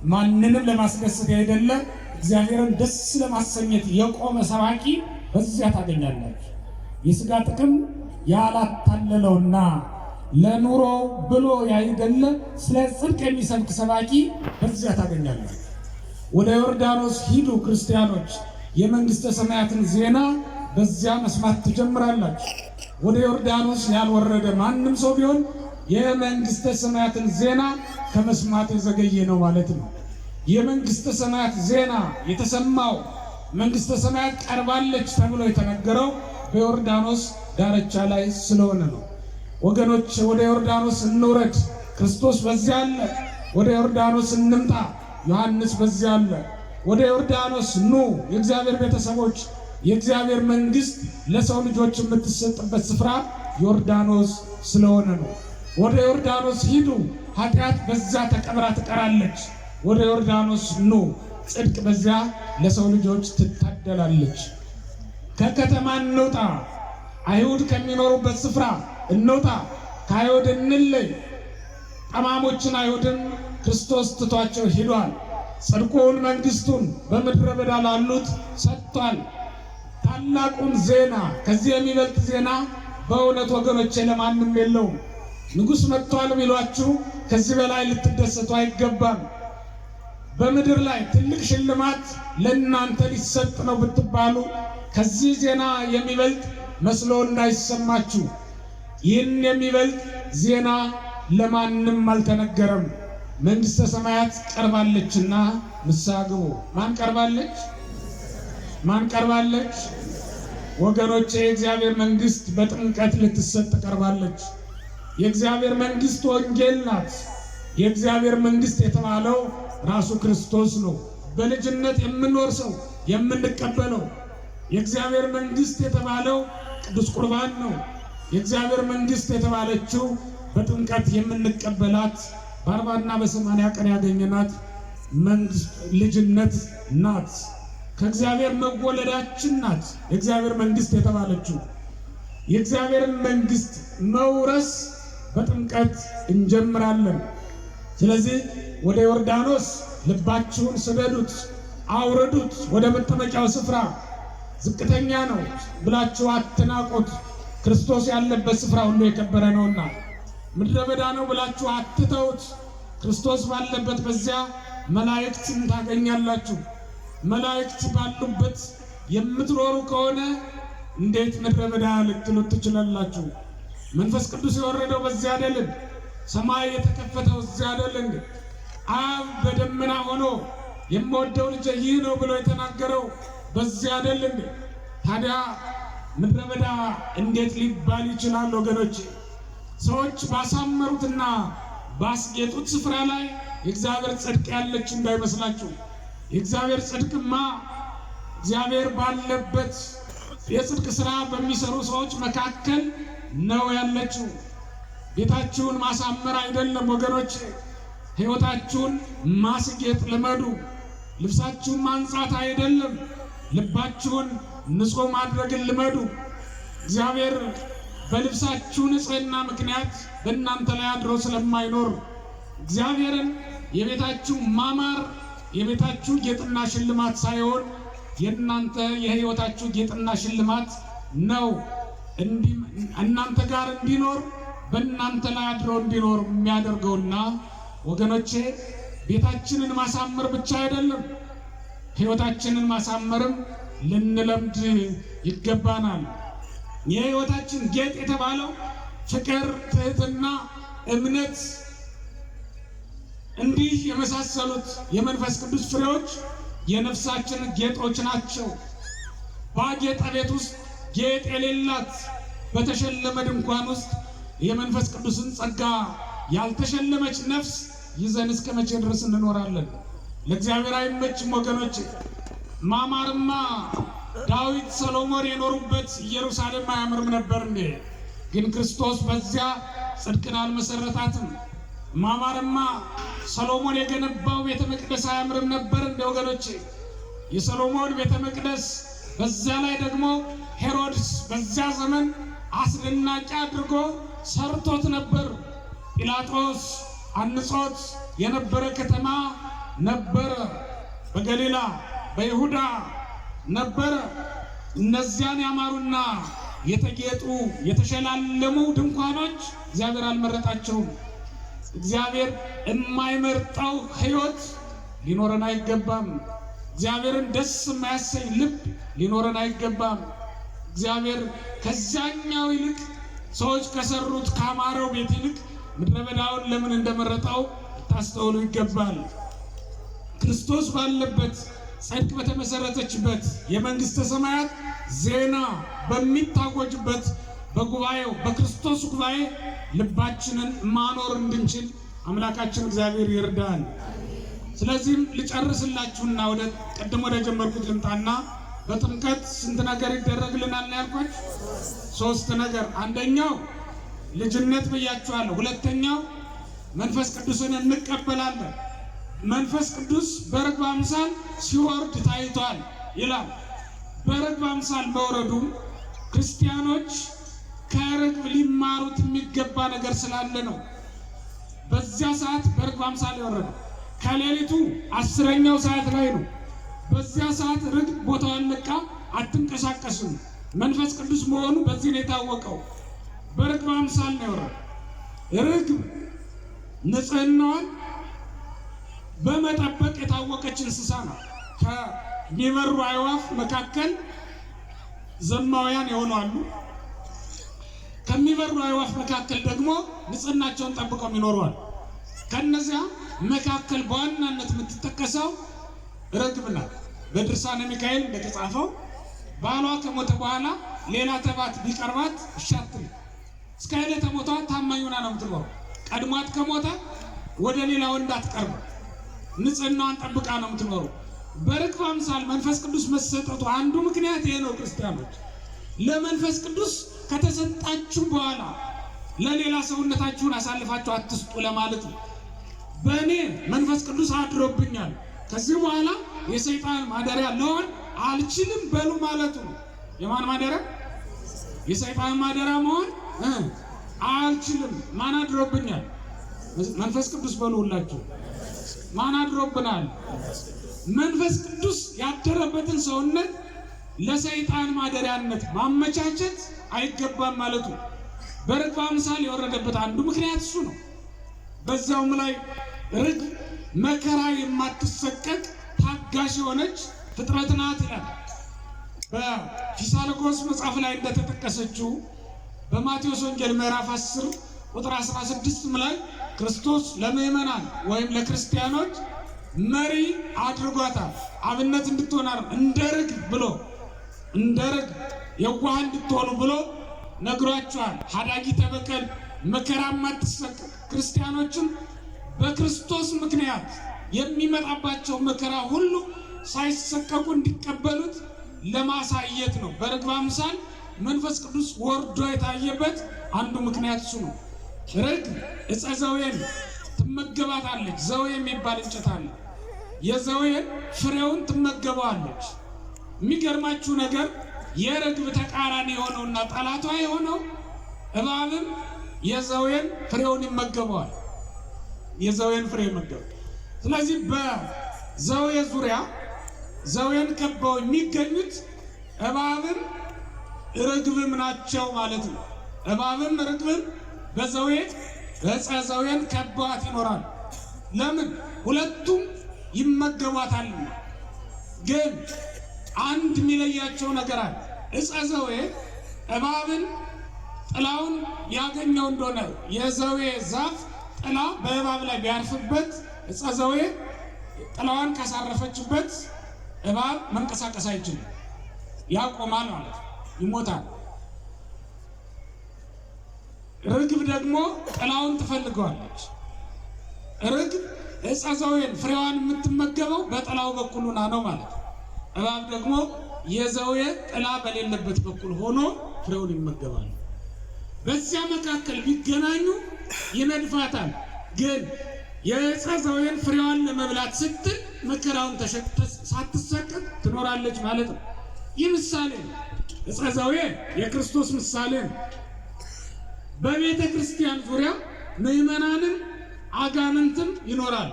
ማንንም ለማስደሰት አይደለ እግዚአብሔርን ደስ ለማሰኘት የቆመ ሰባኪ በዚያ ታገኛላችሁ። የሥጋ ጥቅም ያላታለለውና ለኑሮ ብሎ ያይደለ ስለ ጽድቅ የሚሰብክ ሰባኪ በዚያ ታገኛላችሁ። ወደ ዮርዳኖስ ሂዱ ክርስቲያኖች፣ የመንግሥተ ሰማያትን ዜና በዚያ መስማት ትጀምራላችሁ። ወደ ዮርዳኖስ ያልወረደ ማንም ሰው ቢሆን የመንግሥተ ሰማያትን ዜና ከመስማት የዘገየ ነው ማለት ነው። የመንግሥተ ሰማያት ዜና የተሰማው መንግሥተ ሰማያት ቀርባለች ተብሎ የተነገረው በዮርዳኖስ ዳርቻ ላይ ስለሆነ ነው። ወገኖች ወደ ዮርዳኖስ እንውረድ፣ ክርስቶስ በዚያ አለ። ወደ ዮርዳኖስ እንምጣ፣ ዮሐንስ በዚያ አለ። ወደ ዮርዳኖስ ኑ የእግዚአብሔር ቤተሰቦች፣ የእግዚአብሔር መንግሥት ለሰው ልጆች የምትሰጥበት ስፍራ ዮርዳኖስ ስለሆነ ነው። ወደ ዮርዳኖስ ሂዱ፣ ኃጢአት በዚያ ተቀብራ ትቀራለች። ወደ ዮርዳኖስ ኑ፣ ጽድቅ በዚያ ለሰው ልጆች ትታደላለች። ከከተማ እንውጣ፣ አይሁድ ከሚኖሩበት ስፍራ እንውጣ፣ ከአይሁድ እንለይ። ጠማሞችን አይሁድን ክርስቶስ ትቷቸው ሂዷል። ጽድቁን መንግሥቱን በምድረ በዳ ላሉት ሰጥቷል። ታላቁን ዜና፣ ከዚህ የሚበልጥ ዜና በእውነት ወገኖቼ ለማንም የለውም። ንጉሥ መጥቷል ቢሏችሁ ከዚህ በላይ ልትደሰቱ አይገባም። በምድር ላይ ትልቅ ሽልማት ለእናንተ ሊሰጥ ነው ብትባሉ ከዚህ ዜና የሚበልጥ መስሎ እንዳይሰማችሁ። ይህን የሚበልጥ ዜና ለማንም አልተነገረም። መንግሥተ ሰማያት ቀርባለችና ንስሐ ግቡ። ማን ቀርባለች? ማን ቀርባለች? ወገኖቼ የእግዚአብሔር መንግሥት በጥምቀት ልትሰጥ ቀርባለች። የእግዚአብሔር መንግሥት ወንጌል ናት። የእግዚአብሔር መንግሥት የተባለው ራሱ ክርስቶስ ነው። በልጅነት የምንወርሰው የምንቀበለው የእግዚአብሔር መንግሥት የተባለው ቅዱስ ቁርባን ነው። የእግዚአብሔር መንግሥት የተባለችው በጥምቀት የምንቀበላት በ40 እና በ80 ቀን ያገኘናት መንግሥት ልጅነት ናት። ከእግዚአብሔር መወለዳችን ናት የእግዚአብሔር መንግሥት የተባለችው። የእግዚአብሔርን መንግሥት መውረስ በጥምቀት እንጀምራለን። ስለዚህ ወደ ዮርዳኖስ ልባችሁን ስደዱት፣ አውርዱት። ወደ መጠመቂያው ስፍራ ዝቅተኛ ነው ብላችሁ አትናቁት። ክርስቶስ ያለበት ስፍራ ሁሉ የከበረ ነውና። ምድረ በዳ ነው ብላችሁ አትተውት። ክርስቶስ ባለበት በዚያ መላእክትን ታገኛላችሁ። መላእክት ባሉበት የምትኖሩ ከሆነ እንዴት ምድረ በዳ ልትሉት ትችላላችሁ? መንፈስ ቅዱስ የወረደው በዚያ አይደለም? ሰማይ የተከፈተው እዚያ አይደለም? አብ በደመና ሆኖ የምወደው ልጄ ይህ ነው ብሎ የተናገረው በዚያ አይደለም? ታዲያ ምድረ በዳ እንዴት ሊባል ይችላል? ወገኖች ሰዎች ባሳመሩትና ባስጌጡት ስፍራ ላይ የእግዚአብሔር ጽድቅ ያለች እንዳይመስላችሁ። የእግዚአብሔር ጽድቅማ እግዚአብሔር ባለበት የጽድቅ ሥራ በሚሰሩ ሰዎች መካከል ነው ያለችው። ቤታችሁን ማሳመር አይደለም ወገኖች፣ ሕይወታችሁን ማስጌጥ ልመዱ። ልብሳችሁን ማንጻት አይደለም፣ ልባችሁን ንጹሕ ማድረግን ልመዱ። እግዚአብሔር በልብሳችሁ ንጽሕና ምክንያት በእናንተ ላይ አድሮ ስለማይኖር እግዚአብሔርን የቤታችሁ ማማር የቤታችሁ ጌጥና ሽልማት ሳይሆን የእናንተ የሕይወታችሁ ጌጥና ሽልማት ነው። እናንተ ጋር እንዲኖር በእናንተ ላይ አድሮ እንዲኖር የሚያደርገውና ወገኖቼ ቤታችንን ማሳመር ብቻ አይደለም፣ ሕይወታችንን ማሳመርም ልንለምድ ይገባናል። የሕይወታችን ጌጥ የተባለው ፍቅር፣ ትህትና፣ እምነት እንዲህ የመሳሰሉት የመንፈስ ቅዱስ ፍሬዎች የነፍሳችን ጌጦች ናቸው። ባጌጠ ቤት ውስጥ ጌጥ የሌላት በተሸለመ ድንኳን ውስጥ የመንፈስ ቅዱስን ጸጋ ያልተሸለመች ነፍስ ይዘን እስከ መቼ ድረስ እንኖራለን? ለእግዚአብሔር አይመችም ወገኖች። ማማርማ ዳዊት ሰሎሞን የኖሩበት ኢየሩሳሌም አያምርም ነበር እንዴ? ግን ክርስቶስ በዚያ ጽድቅን አልመሰረታትም። ማማርማ ሰሎሞን የገነባው ቤተ መቅደስ አያምርም ነበር እንዴ ወገኖች? የሰሎሞን ቤተ መቅደስ በዚያ ላይ ደግሞ ሄሮድስ በዚያ ዘመን አስደናቂ አድርጎ ሰርቶት ነበር። ጲላጦስ አንጾት የነበረ ከተማ ነበረ። በገሊላ በይሁዳ ነበረ። እነዚያን ያማሩና የተጌጡ የተሸላለሙ ድንኳኖች እግዚአብሔር አልመረጣቸውም። እግዚአብሔር የማይመርጠው ሕይወት ሊኖረን አይገባም። እግዚአብሔርን ደስ የማያሰኝ ልብ ሊኖረን አይገባም። እግዚአብሔር ከዛኛው ይልቅ ሰዎች ከሰሩት ካማረው ቤት ይልቅ ምድረ በዳውን ለምን እንደመረጠው ታስተውሉ ይገባል። ክርስቶስ ባለበት ጽድቅ በተመሰረተችበት የመንግስተ ሰማያት ዜና በሚታወጅበት በጉባኤው በክርስቶስ ጉባኤ ልባችንን ማኖር እንድንችል አምላካችን እግዚአብሔር ይርዳል። ስለዚህም ልጨርስላችሁና ወደ ቀድሞ ወደ ጀመርኩት ልምጣና በጥምቀት ስንት ነገር ይደረግልናል ነው ያልኳችሁ? 3 ነገር። አንደኛው ልጅነት ብያችኋለሁ። ሁለተኛው መንፈስ ቅዱስን እንቀበላለን። መንፈስ ቅዱስ በርግብ አምሳል ሲወርድ ታይቷል ይላል። በርግብ አምሳል መውረዱ ክርስቲያኖች ከርግብ ሊማሩት የሚገባ ነገር ስላለ ነው። በዚያ ሰዓት በርግብ አምሳል የወረደ ከሌሊቱ 10ኛው ሰዓት ላይ ነው። በዚያ ሰዓት ርግብ ቦታዋን ለቃ አትንቀሳቀስም። መንፈስ ቅዱስ መሆኑ በዚህ ነው የታወቀው። በርግብ አምሳል ነው የወረደ። ርግብ ንጽህናዋን በመጠበቅ የታወቀች እንስሳ ነው። ከሚበሩ አዕዋፍ መካከል ዘማውያን የሆኑ አሉ። ከሚበሩ አዕዋፍ መካከል ደግሞ ንጽህናቸውን ጠብቀው የሚኖሩ አሉ። ከነዚያ መካከል በዋናነት የምትጠቀሰው ርግብ ናት። በድርሳነ ሚካኤል እንደተጻፈው ባሏ ከሞተ በኋላ ሌላ ተባት ቢቀርባት እሻትል እስከ ዕለተ ሞቷ ታማኝ ሆና ነው የምትኖረው። ቀድሟት ከሞተ ወደ ሌላ ወንድ አትቀርብ፣ ንጽህናዋን ጠብቃ ነው የምትኖረው። በርግብ አምሳል መንፈስ ቅዱስ መሰጠቱ አንዱ ምክንያት ይሄ ነው። ክርስቲያኖች ለመንፈስ ቅዱስ ከተሰጣችሁ በኋላ ለሌላ ሰውነታችሁን አሳልፋችሁ አትስጡ ለማለት ነው። በእኔ መንፈስ ቅዱስ አድሮብኛል፣ ከዚህ በኋላ የሰይጣን ማደሪያ ልሆን አልችልም በሉ ማለቱ ነው። የማን ማደሪያ? የሰይጣን ማደሪያ መሆን አልችልም። ማን አድሮብኛል? መንፈስ ቅዱስ በሉ ሁላችሁ። ማን አድሮብናል? መንፈስ ቅዱስ ያደረበትን ሰውነት ለሰይጣን ማደሪያነት ማመቻቸት አይገባም ማለቱ። በርግብ አምሳል የወረደበት አንዱ ምክንያት እሱ ነው። በዛውም ላይ ርግብ መከራ የማትሰቀቅ ታጋሽ የሆነች ፍጥረት ናት ይላል። በፊሳልቆስ መጽሐፍ ላይ እንደተጠቀሰችው በማቴዎስ ወንጌል ምዕራፍ 10 ቁጥር 16 ላይ ክርስቶስ ለምእመናን ወይም ለክርስቲያኖች መሪ አድርጓታል። አብነት እንድትሆን እንደ ርግብ ብሎ እንደ ርግብ የዋህ እንድትሆኑ ብሎ ነግሯቸዋል። ሀዳጊ ተበቀል መከራ የማትሰቀቅ ክርስቲያኖችም በክርስቶስ ምክንያት የሚመጣባቸው መከራ ሁሉ ሳይሰቀቁ እንዲቀበሉት ለማሳየት ነው። በርግብ አምሳል መንፈስ ቅዱስ ወርዶ የታየበት አንዱ ምክንያት እሱ ነው። ርግብ ዕፀ ዘዌን ትመገባታለች። ዘዌ የሚባል እንጨት አለ። የዘዌን ፍሬውን ትመገበዋለች። የሚገርማችሁ ነገር የርግብ ተቃራኒ የሆነውና ጠላቷ የሆነው እባብም የዘዌን ፍሬውን ይመገበዋል። የዘዌን ፍሬ ይመገባል። ስለዚህ በዘዌ ዙሪያ ዘዌን ከበው የሚገኙት እባብም ርግብም ናቸው ማለት ነው። እባብም ርግብም በዘዌ ዕፀ ዘዌን ከበዋት ይኖራል። ለምን? ሁለቱም ይመገቧታልና። ግን አንድ የሚለያቸው ነገር አለ። ዕፀ ዘዌ እባብን ጥላውን ያገኘው እንደሆነ የዘዌ ዛፍ ጥላ በእባብ ላይ ቢያርፍበት ዕፀ ዘዌ ጥላዋን ካሳረፈችበት እባብ መንቀሳቀስ አይችልም፣ ያቆማል ማለት ነው፣ ይሞታል። ርግብ ደግሞ ጥላውን ትፈልገዋለች። ርግብ ዕፀ ዘዌን ፍሬዋን የምትመገበው በጥላው በኩል ሆና ነው ማለት ነው። እባብ ደግሞ የዘዌ ጥላ በሌለበት በኩል ሆኖ ፍሬውን ይመገባል። በዚያ መካከል ቢገናኙ ይነድፋታል። ግን የዕፀ ዘዌን ፍሬዋን ለመብላት ስትል መከራውን ሳትሰቀቅ ትኖራለች ማለት ነው። ይህ ምሳሌ ነው። ዕፀ ዘዌ የክርስቶስ ምሳሌ ነው። በቤተ ክርስቲያን ዙሪያ ምዕመናንም አጋንንትም ይኖራል።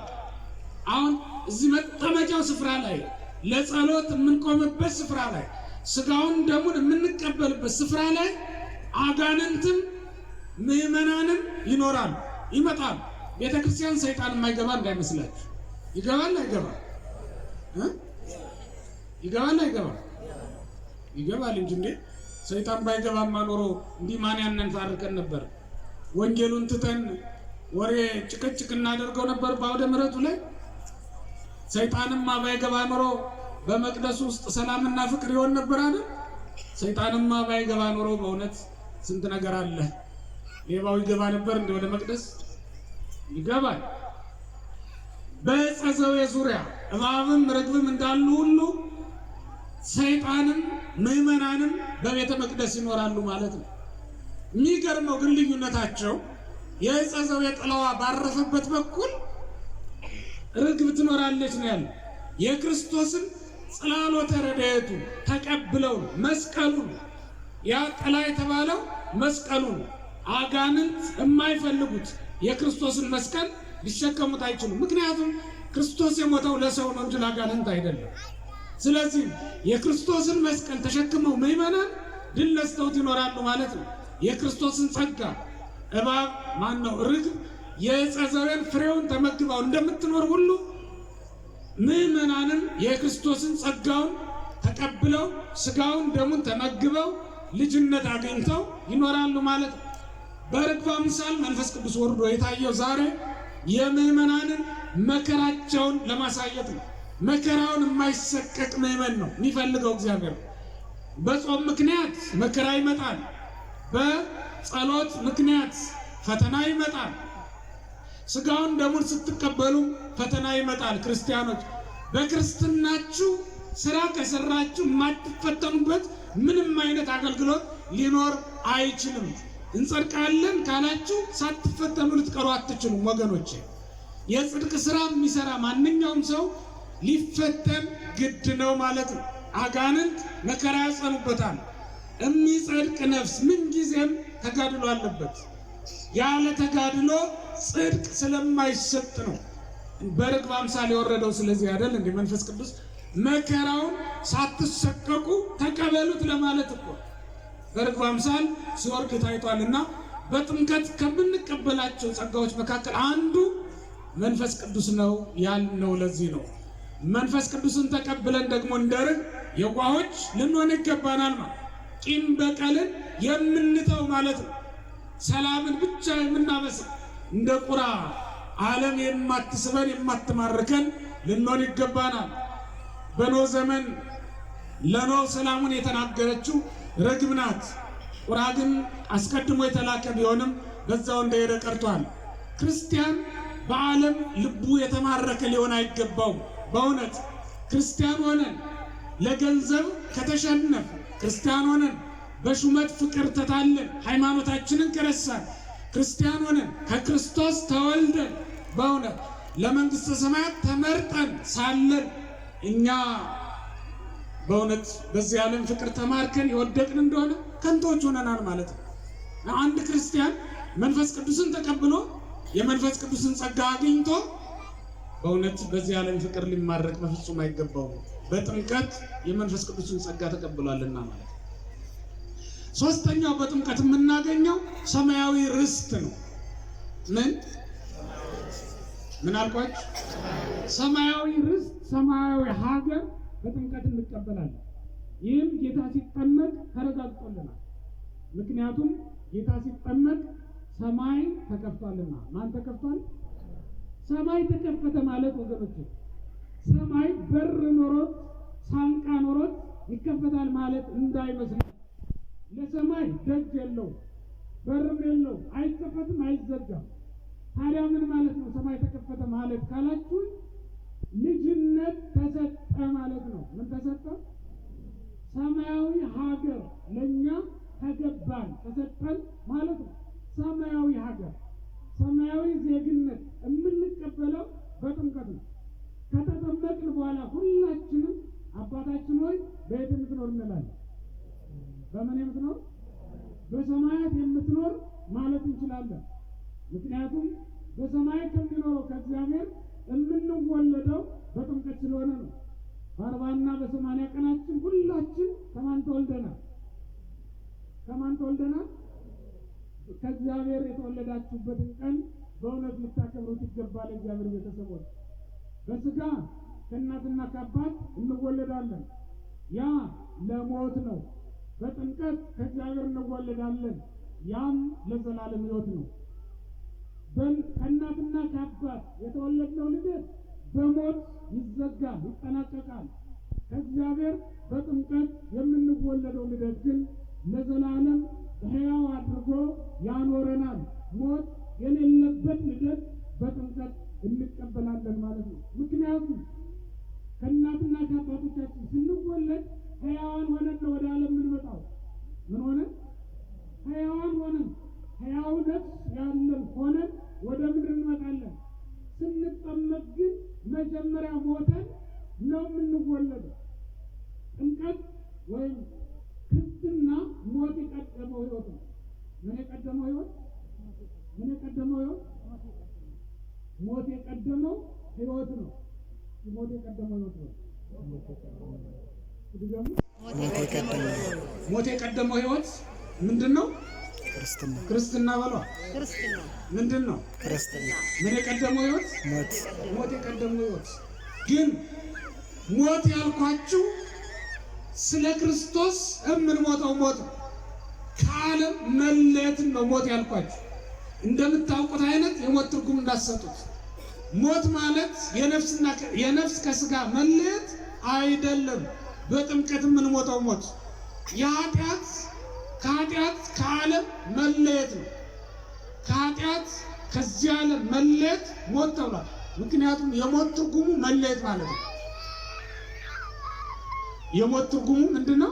አሁን እዚህ መጠመቂያው ስፍራ ላይ ለጸሎት የምንቆምበት ስፍራ ላይ ስጋውን ደሙን የምንቀበልበት ስፍራ ላይ አጋንንትም ምዕመናንም ይኖራሉ፣ ይመጣሉ። ቤተክርስቲያን ሰይጣን የማይገባ እንዳይመስላችሁ። ይገባል አይገባም? ይገባል አይገባም? ይገባል እንጂ እንዴ! ሰይጣን ባይገባማ ኖሮ እንዲህ ማን ያነንፋርከን ነበር? ወንጌሉን ትተን ወሬ ጭቅጭቅ እናደርገው ነበር በአውደ ምሕረቱ ላይ። ሰይጣንማ ባይገባ ኖሮ በመቅደሱ ውስጥ ሰላምና ፍቅር ይሆን ነበር አይደል? ሰይጣንማ ባይገባ ኖሮ በእውነት ስንት ነገር አለ። ሌባው ይገባ ነበር እንደ ወደ መቅደስ? ይገባል። በዕፀ ዘዌ ዙሪያ እባብም ርግብም እንዳሉ ሁሉ ሰይጣንም ምዕመናንም በቤተ መቅደስ ይኖራሉ ማለት ነው። የሚገርመው ግን ልዩነታቸው የዕፀ ዘዌ ጥላዋ ባረፈበት በኩል ርግብ ትኖራለች ነው ያለው። የክርስቶስን ጽላሎተ ረድኤቱ ተቀብለው መስቀሉ ያ ጥላ የተባለው መስቀሉ ነው። አጋንንት የማይፈልጉት የክርስቶስን መስቀል ሊሸከሙት አይችሉም። ምክንያቱም ክርስቶስ የሞተው ለሰው ነው እንጂ ለአጋንንት አይደለም። ስለዚህ የክርስቶስን መስቀል ተሸክመው ምዕመናን ድል ነስተውት ይኖራሉ ማለት ነው። የክርስቶስን ጸጋ እባብ ማነው ርግብ የዕፀ ዘዌን ፍሬውን ተመግበው እንደምትኖር ሁሉ ምዕመናንም የክርስቶስን ጸጋውን ተቀብለው ስጋውን ደሙን ተመግበው ልጅነት አግኝተው ይኖራሉ ማለት ነው። በርግብ አምሳል መንፈስ ቅዱስ ወርዶ የታየው ዛሬ የምዕመናንን መከራቸውን ለማሳየት ነው። መከራውን የማይሰቀቅ ምዕመን ነው የሚፈልገው እግዚአብሔር። በጾም ምክንያት መከራ ይመጣል። በጸሎት ምክንያት ፈተና ይመጣል። ስጋውን ደሙን ስትቀበሉ ፈተና ይመጣል። ክርስቲያኖች በክርስትናችሁ ስራ ከሰራችሁ የማትፈተኑበት ምንም አይነት አገልግሎት ሊኖር አይችልም። እንጸድቃለን ካላችሁ ሳትፈተኑ ልትቀሩ አትችሉም ወገኖቼ። የጽድቅ ስራ የሚሰራ ማንኛውም ሰው ሊፈተን ግድ ነው ማለት ነው። አጋንንት መከራ ያጸኑበታል። የሚጸድቅ ነፍስ ምንጊዜም ተጋድሎ አለበት። ያለ ተጋድሎ ጽድቅ ስለማይሰጥ ነው በርግብ አምሳል የወረደው። ስለዚህ አይደል እንደ መንፈስ ቅዱስ መከራውን ሳትሰቀቁ ተቀበሉት ለማለት እኮ በርግብ አምሳል ሲወርድ ታይቷልና። በጥምቀት ከምንቀበላቸው ጸጋዎች መካከል አንዱ መንፈስ ቅዱስ ነው ያልነው ለዚህ ነው። መንፈስ ቅዱስን ተቀብለን ደግሞ እንደ ርግብ የዋሆች ልንሆን ይገባናል ማለት ቂም በቀልን የምንተው ማለት ነው። ሰላምን ብቻ የምናበስር እንደ ቁራ ዓለም የማትስበን የማትማርከን ልንሆን ይገባናል። በኖህ ዘመን ለኖህ ሰላሙን የተናገረችው ርግብ ናት። ቁራ ግን አስቀድሞ የተላከ ቢሆንም በዛው እንደሄደ ቀርቷል። ክርስቲያን በዓለም ልቡ የተማረከ ሊሆን አይገባው። በእውነት ክርስቲያን ሆነን ለገንዘብ ከተሸነፍ፣ ክርስቲያን ሆነን በሹመት ፍቅር ተታለን፣ ሃይማኖታችንን ከረሳን፣ ክርስቲያን ሆነን ከክርስቶስ ተወልደን በእውነት ለመንግሥተ ሰማያት ተመርጠን ሳለን እኛ በእውነት በዚህ ዓለም ፍቅር ተማርከን የወደቅን እንደሆነ ከንቶች ሆነናል ማለት ነው። አንድ ክርስቲያን መንፈስ ቅዱስን ተቀብሎ የመንፈስ ቅዱስን ጸጋ አግኝቶ በእውነት በዚህ ዓለም ፍቅር ሊማረክ በፍጹም አይገባውም። በጥምቀት የመንፈስ ቅዱስን ጸጋ ተቀብሏልና ማለት ነው። ሶስተኛው በጥምቀት የምናገኘው ሰማያዊ ርስት ነው። ምን አልኳችሁ? ሰማያዊ ርስት፣ ሰማያዊ ሀገር በጥምቀት እንቀበላለን። ይህም ጌታ ሲጠመቅ ተረጋግጦልናል። ምክንያቱም ጌታ ሲጠመቅ ሰማይ ተከፍቷልና። ማን ተከፍቷል? ሰማይ ተከፈተ ማለት ወገኖች፣ ሰማይ በር ኖሮት ሳንቃ ኖሮት ይከፈታል ማለት እንዳይመስል። ለሰማይ ደጅ የለው በርም የለው፣ አይከፈትም፣ አይዘጋም። ታዲያ ምን ማለት ነው ሰማይ ተከፈተ ማለት ካላችሁ? ልጅነት ተሰጠ ማለት ነው። ምን ተሰጠ? ሰማያዊ ሀገር ለኛ ተገባን ተሰጠን ማለት ነው። ሰማያዊ ሀገር፣ ሰማያዊ ዜግነት የምንቀበለው በጥምቀት ነው። ከተጠመቅን በኋላ ሁላችንም አባታችን ሆይ በየት የምትኖር እንላለን። በምን የምትኖር? በሰማያት የምትኖር ማለት እንችላለን። ምክንያቱም በሰማይ ከሚኖረው ከእግዚአብሔር የምንወለደው በጥምቀት ስለሆነ ነው። በ40 እና በ80 ቀናችን ሁላችን ከማን ተወልደናል። ከማን ተወልደናል? ከእግዚአብሔር የተወለዳችሁበትን ቀን በእውነት ልታከብሩት ይገባል። እግዚአብሔር ቤተሰቦች በስጋ ከእናትና ከአባት እንወለዳለን። ያ ለሞት ነው። በጥምቀት ከእግዚአብሔር እንወለዳለን። ያም ለዘላለም ሕይወት ነው። ከእናትና ከአባት የተወለድነው ልደት በሞት ይዘጋል፣ ይጠናቀቃል። ከእግዚአብሔር በጥምቀት የምንወለደው ልደት ግን ለዘላለም ሕያው አድርጎ ያኖረናል። ሞት የሌለበት ልደት በጥምቀት እንቀበላለን ማለት ነው። ምክንያቱም ከእናትና ከአባቶቻችን ስንወለድ ሕያዋን ሆነን ነው ወደ ዓለም የምንመጣው። ምን ሆነን? ሕያዋን ሆነን፣ ሕያው ነፍስ ያለን ሆነን ወደ ምድር እንመጣለን። ስንጠመቅ ግን መጀመሪያ ሞተን ነው የምንወለደው። ጥምቀት ወይም ክርስትና ሞት የቀደመው ሕይወት ነው። ምን የቀደመው ሕይወት? ምን የቀደመው ሕይወት? ሞት የቀደመው ሕይወት ነው። ሞት የቀደመው ሕይወት ነው። ሞት የቀደመው ሕይወት ምንድን ነው? ክርስትና። ክርስትና በሏ። ክርስትና ምንድን ነው? ክርስትና። ምን የቀደመው ሕይወት? ሞት። ሞት የቀደመው ሕይወት ግን ሞት ያልኳችሁ ስለ ክርስቶስ የምንሞተው ሞት ከዓለም መለየትን ነው ሞት ያልኳችሁ። እንደምታውቁት አይነት የሞት ትርጉም እንዳሰጡት ሞት ማለት የነፍስ ከስጋ መለየት አይደለም። በጥምቀት የምንሞተው ሞት ከኃጢአት ከዓለም መለየት ነው። ከኃጢአት ከዚህ ዓለም መለየት ሞት ተብሏል። ምክንያቱም የሞት ትርጉሙ መለየት ማለት ነው። የሞት ትርጉሙ ምንድነው?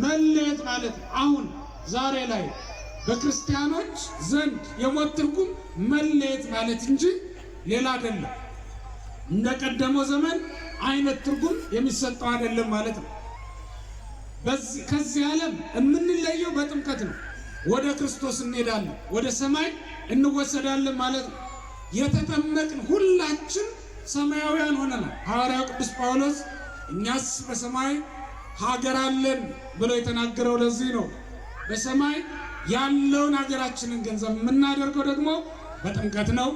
መለየት ማለት ነው። አሁን ዛሬ ላይ በክርስቲያኖች ዘንድ የሞት ትርጉም መለየት ማለት እንጂ ሌላ አይደለም። እንደቀደመው ዘመን አይነት ትርጉም የሚሰጠው አይደለም ማለት ነው። ከዚህ ዓለም የምንለየው በጥምቀት ነው። ወደ ክርስቶስ እንሄዳለን፣ ወደ ሰማይ እንወሰዳለን ማለት ነው። የተጠመቅን ሁላችን ሰማያውያን ሆነናል። ሐዋርያው ቅዱስ ጳውሎስ እኛስ በሰማይ ሀገር አለን ብሎ የተናገረው ለዚህ ነው። በሰማይ ያለውን ሀገራችንን ገንዘብ የምናደርገው ደግሞ በጥምቀት ነው።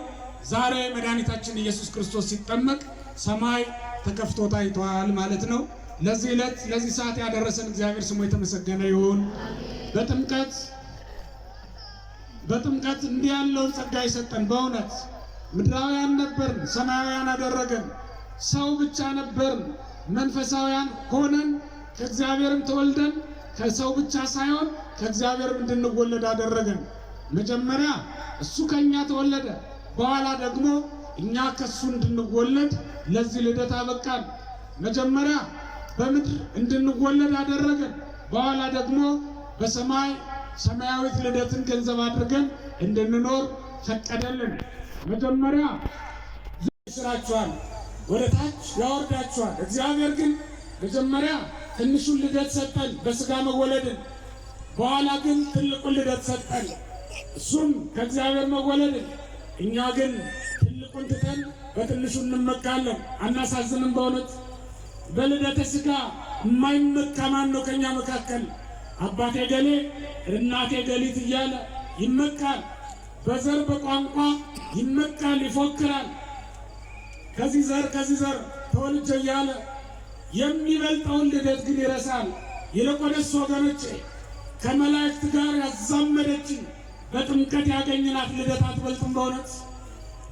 ዛሬ መድኃኒታችን ኢየሱስ ክርስቶስ ሲጠመቅ ሰማይ ተከፍቶ ታይቷል ማለት ነው። ለዚህ ዕለት ለዚህ ሰዓት ያደረሰን እግዚአብሔር ስሙ የተመሰገነ ይሁን። በጥምቀት እንዲህ ያለውን ጸጋ ይሰጠን። በእውነት ምድራውያን ነበርን፣ ሰማያውያን አደረገን። ሰው ብቻ ነበርን፣ መንፈሳውያን ሆነን ከእግዚአብሔርም ተወልደን ከሰው ብቻ ሳይሆን ከእግዚአብሔርም እንድንወለድ አደረገን። መጀመሪያ እሱ ከእኛ ተወለደ፣ በኋላ ደግሞ እኛ ከሱ እንድንወለድ ለዚህ ልደት አበቃን። መጀመሪያ በምድር እንድንወለድ አደረገን፣ በኋላ ደግሞ በሰማይ ሰማያዊት ልደትን ገንዘብ አድርገን እንድንኖር ፈቀደልን። መጀመሪያ ይስራችኋል፣ ወደ ታች ያወርዳችኋል። እግዚአብሔር ግን መጀመሪያ ትንሹን ልደት ሰጠን፣ በስጋ መወለድን። በኋላ ግን ትልቁን ልደት ሰጠን፣ እሱም ከእግዚአብሔር መወለድን። እኛ ግን ትልቁን ትተን በትንሹ እንመካለን። አናሳዝንም? በእውነት በልደተ ስጋ የማይመካ ማን ነው ከኛ መካከል? አባቴ ገሌ እናቴ ገሊት እያለ ይመካል። በዘር በቋንቋ ይመካል፣ ይፎክራል። ከዚህ ዘር ተወልጄ እያለ የሚበልጠውን ልደት ግን ይረሳል። ይልቁንስ ወገኖቼ ከመላእክት ጋር ያዛመደችን በጥምቀት ያገኘናት ልደት አትበልጥም? በእውነት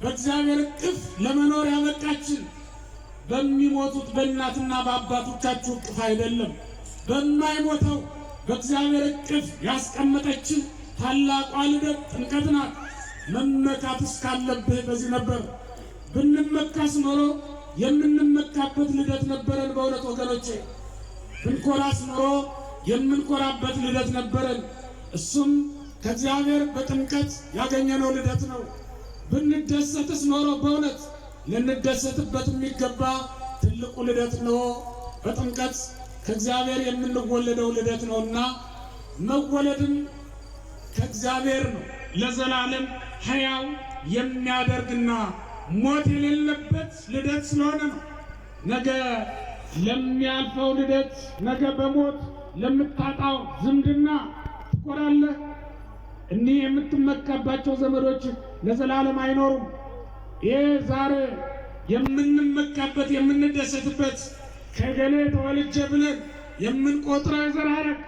በእግዚአብሔር እቅፍ ለመኖር ያበቃችን በሚሞቱት በእናትና በአባቶቻችሁ እቅፍ አይደለም፣ በማይሞተው በእግዚአብሔር እቅፍ ያስቀመጠችን ታላቋ ልደት ጥምቀት ናት። መመካት እስካለብህ በዚህ ነበር። ብንመካስ ኖሮ የምንመካበት ልደት ነበረን። በእውነት ወገኖቼ ብንኮራስ ኖሮ የምንኮራበት ልደት ነበረን። እሱም ከእግዚአብሔር በጥምቀት ያገኘነው ልደት ነው። ብንደሰትስ ኖሮ በእውነት ልንደሰትበት የሚገባ ትልቁ ልደት ነው። በጥምቀት ከእግዚአብሔር የምንወለደው ልደት ነውና መወለድም ከእግዚአብሔር ነው። ለዘላለም ሕያው የሚያደርግና ሞት የሌለበት ልደት ስለሆነ ነው። ነገ ለሚያልፈው ልደት፣ ነገ በሞት ለምታጣው ዝምድና ትኮራለህ። እኒህ የምትመካባቸው ዘመዶች ለዘላለም አይኖሩም። ይህ ዛሬ የምንመካበት የምንደሰትበት ከገሌ ተወልጄ ብለን የምንቆጥረው የዘር ሐረግ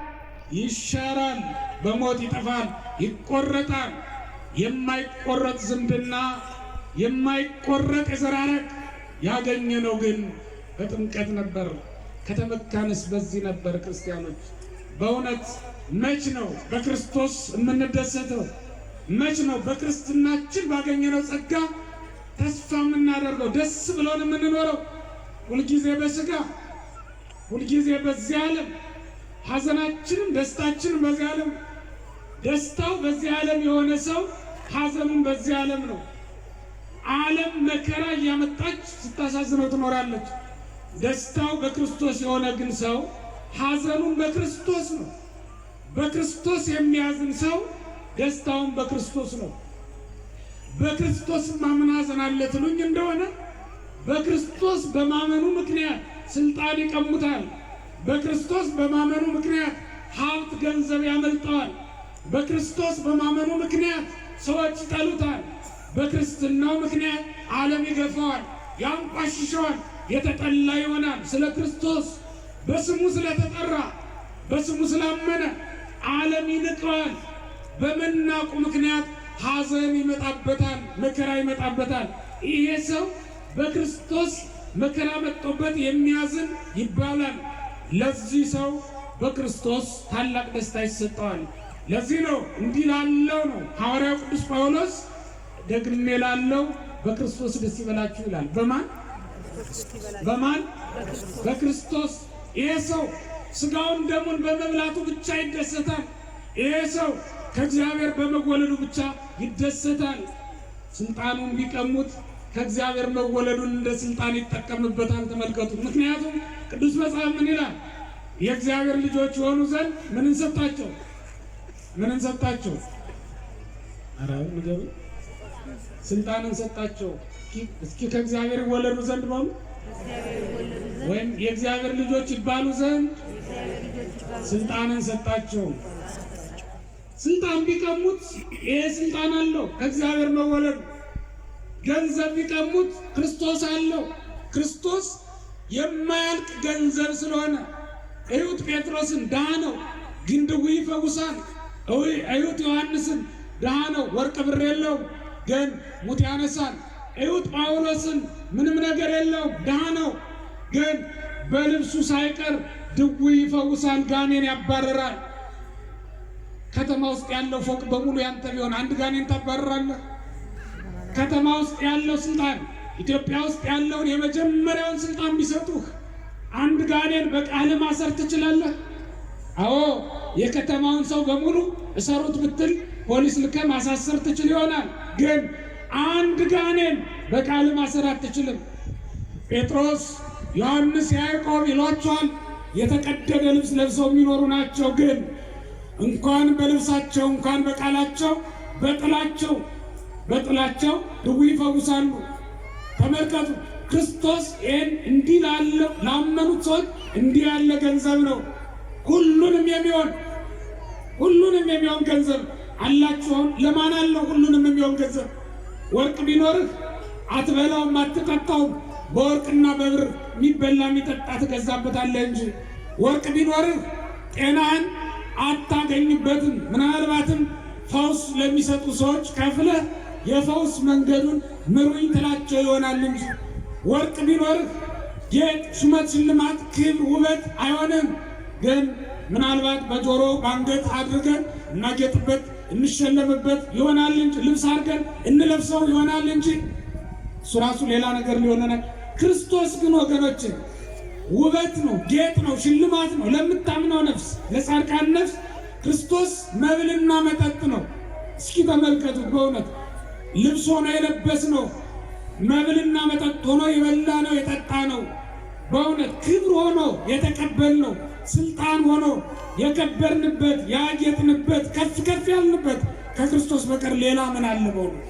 ይሻራል፣ በሞት ይጠፋል፣ ይቆረጣል። የማይቆረጥ ዝምድና የማይቆረጥ የዘር ሐረግ ያገኘነው ግን በጥምቀት ነበር። ከተመካንስ በዚህ ነበር። ክርስቲያኖች በእውነት መች ነው በክርስቶስ የምንደሰተው? መች ነው በክርስትናችን ባገኘነው ጸጋ ተስፋ የምናደርገው ደስ ብሎን የምንኖረው? ሁልጊዜ በሥጋ ሁልጊዜ በዚህ ዓለም ሐዘናችንም ደስታችንም በዚህ ዓለም፣ ደስታው በዚህ ዓለም የሆነ ሰው ሐዘኑም በዚህ ዓለም ነው። ዓለም መከራ እያመጣች ስታሳዝነው ትኖራለች። ደስታው በክርስቶስ የሆነ ግን ሰው ሐዘኑም በክርስቶስ ነው። በክርስቶስ የሚያዝን ሰው ደስታውን በክርስቶስ ነው። በክርስቶስ ማመን ሐዘን አለ ትሉኝ እንደሆነ በክርስቶስ በማመኑ ምክንያት ስልጣን ይቀሙታል። በክርስቶስ በማመኑ ምክንያት ሀብት ገንዘብ ያመልጠዋል። በክርስቶስ በማመኑ ምክንያት ሰዎች ይጠሉታል። በክርስትናው ምክንያት ዓለም ይገፋዋል፣ ያንቋሽሸዋል፣ የተጠላ ይሆናል። ስለ ክርስቶስ በስሙ ስለተጠራ በስሙ ስላመነ ዓለም ይንቀዋል። በመናቁ ምክንያት ሐዘን ይመጣበታል፣ መከራ ይመጣበታል። ይሄ ሰው በክርስቶስ መከራ መጥቶበት የሚያዝን ይባላል። ለዚህ ሰው በክርስቶስ ታላቅ ደስታ ይሰጠዋል። ለዚህ ነው እንዲህ ላለው ነው ሐዋርያው ቅዱስ ጳውሎስ ደግሜ ላለው በክርስቶስ ደስ ይበላችሁ ይላል። በማን? በክርስቶስ። ይሄ ሰው ሥጋውን ደሙን በመብላቱ ብቻ ይደሰታል። ይሄ ሰው ከእግዚአብሔር በመወለዱ ብቻ ይደሰታል። ስልጣኑን ቢቀሙት ከእግዚአብሔር መወለዱን እንደ ስልጣን ይጠቀምበታል። ተመልከቱ። ምክንያቱም ቅዱስ መጽሐፍ ምን ይላል? የእግዚአብሔር ልጆች የሆኑ ዘንድ ምንን ሰጣቸው? ምንን ሰጣቸው? ኧረ ንገሩ። ስልጣንን ሰጣቸው። እስኪ ከእግዚአብሔር ይወለዱ ዘንድ በሉ፣ ወይም የእግዚአብሔር ልጆች ይባሉ ዘንድ ስልጣንን ሰጣቸው። ስልጣን ቢቀሙት ይሄ ስልጣን አለው ከእግዚአብሔር መወለዱ። ገንዘብ ቢቀሙት ክርስቶስ አለው። ክርስቶስ የማያልቅ ገንዘብ ስለሆነ እዩት ጴጥሮስን ድሃ ነው ግን ድውይ ይፈውሳል። እዩት ዮሐንስን ድሃ ነው ወርቅ ብር የለውም ግን ሙት ያነሳል። እዩት ጳውሎስን ምንም ነገር የለውም ድሃ ነው ግን በልብሱ ሳይቀር ድውይ ይፈውሳል፣ ጋኔን ያባረራል። ከተማ ውስጥ ያለው ፎቅ በሙሉ ያንተ ቢሆን አንድ ጋኔን ታባረራለህ? ከተማ ውስጥ ያለው ስልጣን ኢትዮጵያ ውስጥ ያለውን የመጀመሪያውን ስልጣን ቢሰጡህ አንድ ጋኔን በቃል ማሰር ትችላለህ? አዎ የከተማውን ሰው በሙሉ እሰሩት ብትል ፖሊስ ልከ ማሳሰር ትችል ይሆናል፣ ግን አንድ ጋኔን በቃል ማሰር አትችልም። ጴጥሮስ፣ ዮሐንስ፣ ያዕቆብ ይሏቸዋል የተቀደደ ልብስ ለብሰው የሚኖሩ ናቸው። ግን እንኳን በልብሳቸው እንኳን በቃላቸው በጥላቸው ድውይ ይፈውሳሉ። ተመልከቱ። ክርስቶስ ይህን እንዲህ ላለው ላመኑት ሰዎች እንዲህ ያለ ገንዘብ ነው። ሁሉንም የሚሆን ገንዘብ አላችሁ። ለማን አለው ሁሉንም የሚሆን ገንዘብ? ወርቅ ቢኖርህ አትበላውም አትጠጣውም። በወርቅና በብር የሚበላ የሚጠጣ ትገዛበታለህ እንጂ ወርቅ ቢኖርህ ጤናህን አታገኝበትም። ምናልባትም ፈውስ ለሚሰጡ ሰዎች ከፍለህ የፈውስ መንገዱን ምሩኝ ትላቸው ይሆናል እንጂ ወርቅ ቢኖርህ ጌጥ፣ ሹመት፣ ሽልማት፣ ክብር፣ ውበት አይሆንም። ግን ምናልባት በጆሮ በአንገት አድርገን እናጌጥበት እንሸለምበት ይሆናል እንጂ ልብስ አድርገን እንለብሰው ይሆናል እንጂ እሱ ራሱ ሌላ ነገር ሊሆነና ክርስቶስ ግን ወገኖችን ውበት ነው፣ ጌጥ ነው፣ ሽልማት ነው። ለምታምነው ነፍስ፣ ለጻድቃን ነፍስ ክርስቶስ መብልና መጠጥ ነው። እስኪ ተመልከቱ። በእውነት ልብስ ሆኖ የለበስ ነው፣ መብልና መጠጥ ሆኖ የበላ ነው፣ የጠጣ ነው። በእውነት ክብር ሆኖ የተቀበል ነው፣ ስልጣን ሆኖ የከበርንበት ያጌጥንበት ከፍ ከፍ ያልንበት ከክርስቶስ በቀር ሌላ ምን አለ? በእውነት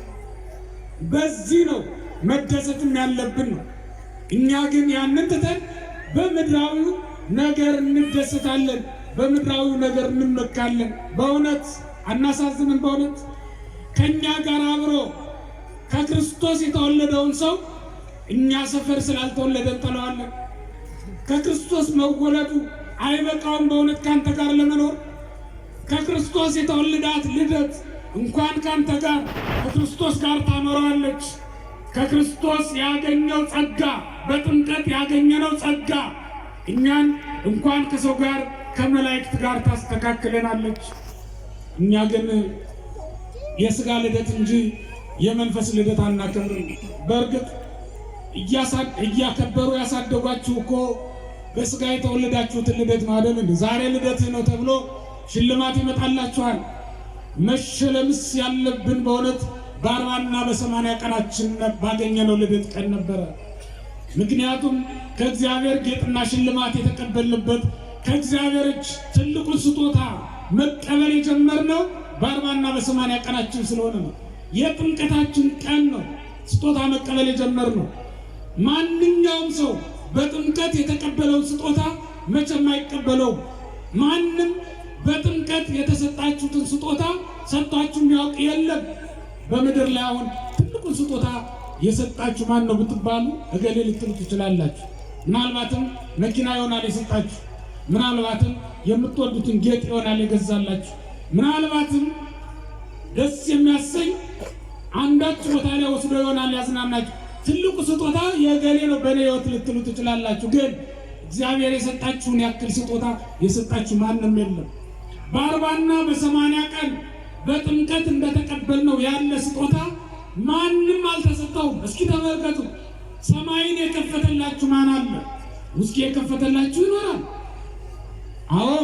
በዚህ ነው መደሰትም ያለብን ነው። እኛ ግን ያንን ትተን በምድራዊው ነገር እንደሰታለን። በምድራዊ ነገር እንመካለን። በእውነት አናሳዝንም? በእውነት ከኛ ጋር አብሮ ከክርስቶስ የተወለደውን ሰው እኛ ሰፈር ስላልተወለደ እንጠላዋለን። ከክርስቶስ መወለዱ አይበቃውም በእውነት ካንተ ጋር ለመኖር። ከክርስቶስ የተወለዳት ልደት እንኳን ካንተ ጋር ከክርስቶስ ጋር ታኖረዋለች። ከክርስቶስ ያገኘው ጸጋ፣ በጥምቀት ያገኘነው ጸጋ እኛን እንኳን ከሰው ጋር ከመላእክት ጋር ታስተካክለናለች። እኛ ግን የሥጋ ልደት እንጂ የመንፈስ ልደት አናከብርም። በእርግጥ እያከበሩ ያሳደጓችሁ እኮ በሥጋ የተወለዳችሁትን ልደት ነው አይደል? ዛሬ ልደትህ ነው ተብሎ ሽልማት ይመጣላችኋል። መሸለምስ ያለብን በእውነት በ40ና በ80 ቀናችን ባገኘነው ልደት ቀን ነበረ። ምክንያቱም ከእግዚአብሔር ጌጥና ሽልማት የተቀበልንበት ከእግዚአብሔር እጅ ትልቁን ስጦታ መቀበል የጀመርነው በ40ና በ80 ቀናችን ስለሆነ ነው። የጥምቀታችን ቀን ነው ስጦታ መቀበል የጀመርነው። ማንኛውም ሰው በጥምቀት የተቀበለውን ስጦታ መቼም አይቀበለውም። ማንም በጥምቀት የተሰጣችሁትን ስጦታ ሰጥቷችሁ የሚያውቅ የለም። በምድር ላይ አሁን ትልቁን ስጦታ የሰጣችሁ ማን ነው ብትባሉ እገሌ ልትሉ ትችላላችሁ። ምናልባትም መኪና ይሆናል የሰጣችሁ፣ ምናልባትም የምትወዱትን ጌጥ ይሆናል የገዛላችሁ፣ ምናልባትም ደስ የሚያሰኝ አንዳች ቦታ ላይ ወስዶ ይሆናል ያዝናናችሁ። ትልቁ ስጦታ የእገሌ ነው በእኔ ሕይወት ልትሉ ትችላላችሁ። ግን እግዚአብሔር የሰጣችሁን ያክል ስጦታ የሰጣችሁ ማንም የለም። በ40ና በ80 ቀን በጥምቀት እንደተቀበልነው ያለ ስጦታ ማንም አልተሰጠውም። እስኪ ተመልከቱ። ሰማይን የከፈተላችሁ ማን አለ? ውስኪ የከፈተላችሁ ይኖራል። አዎ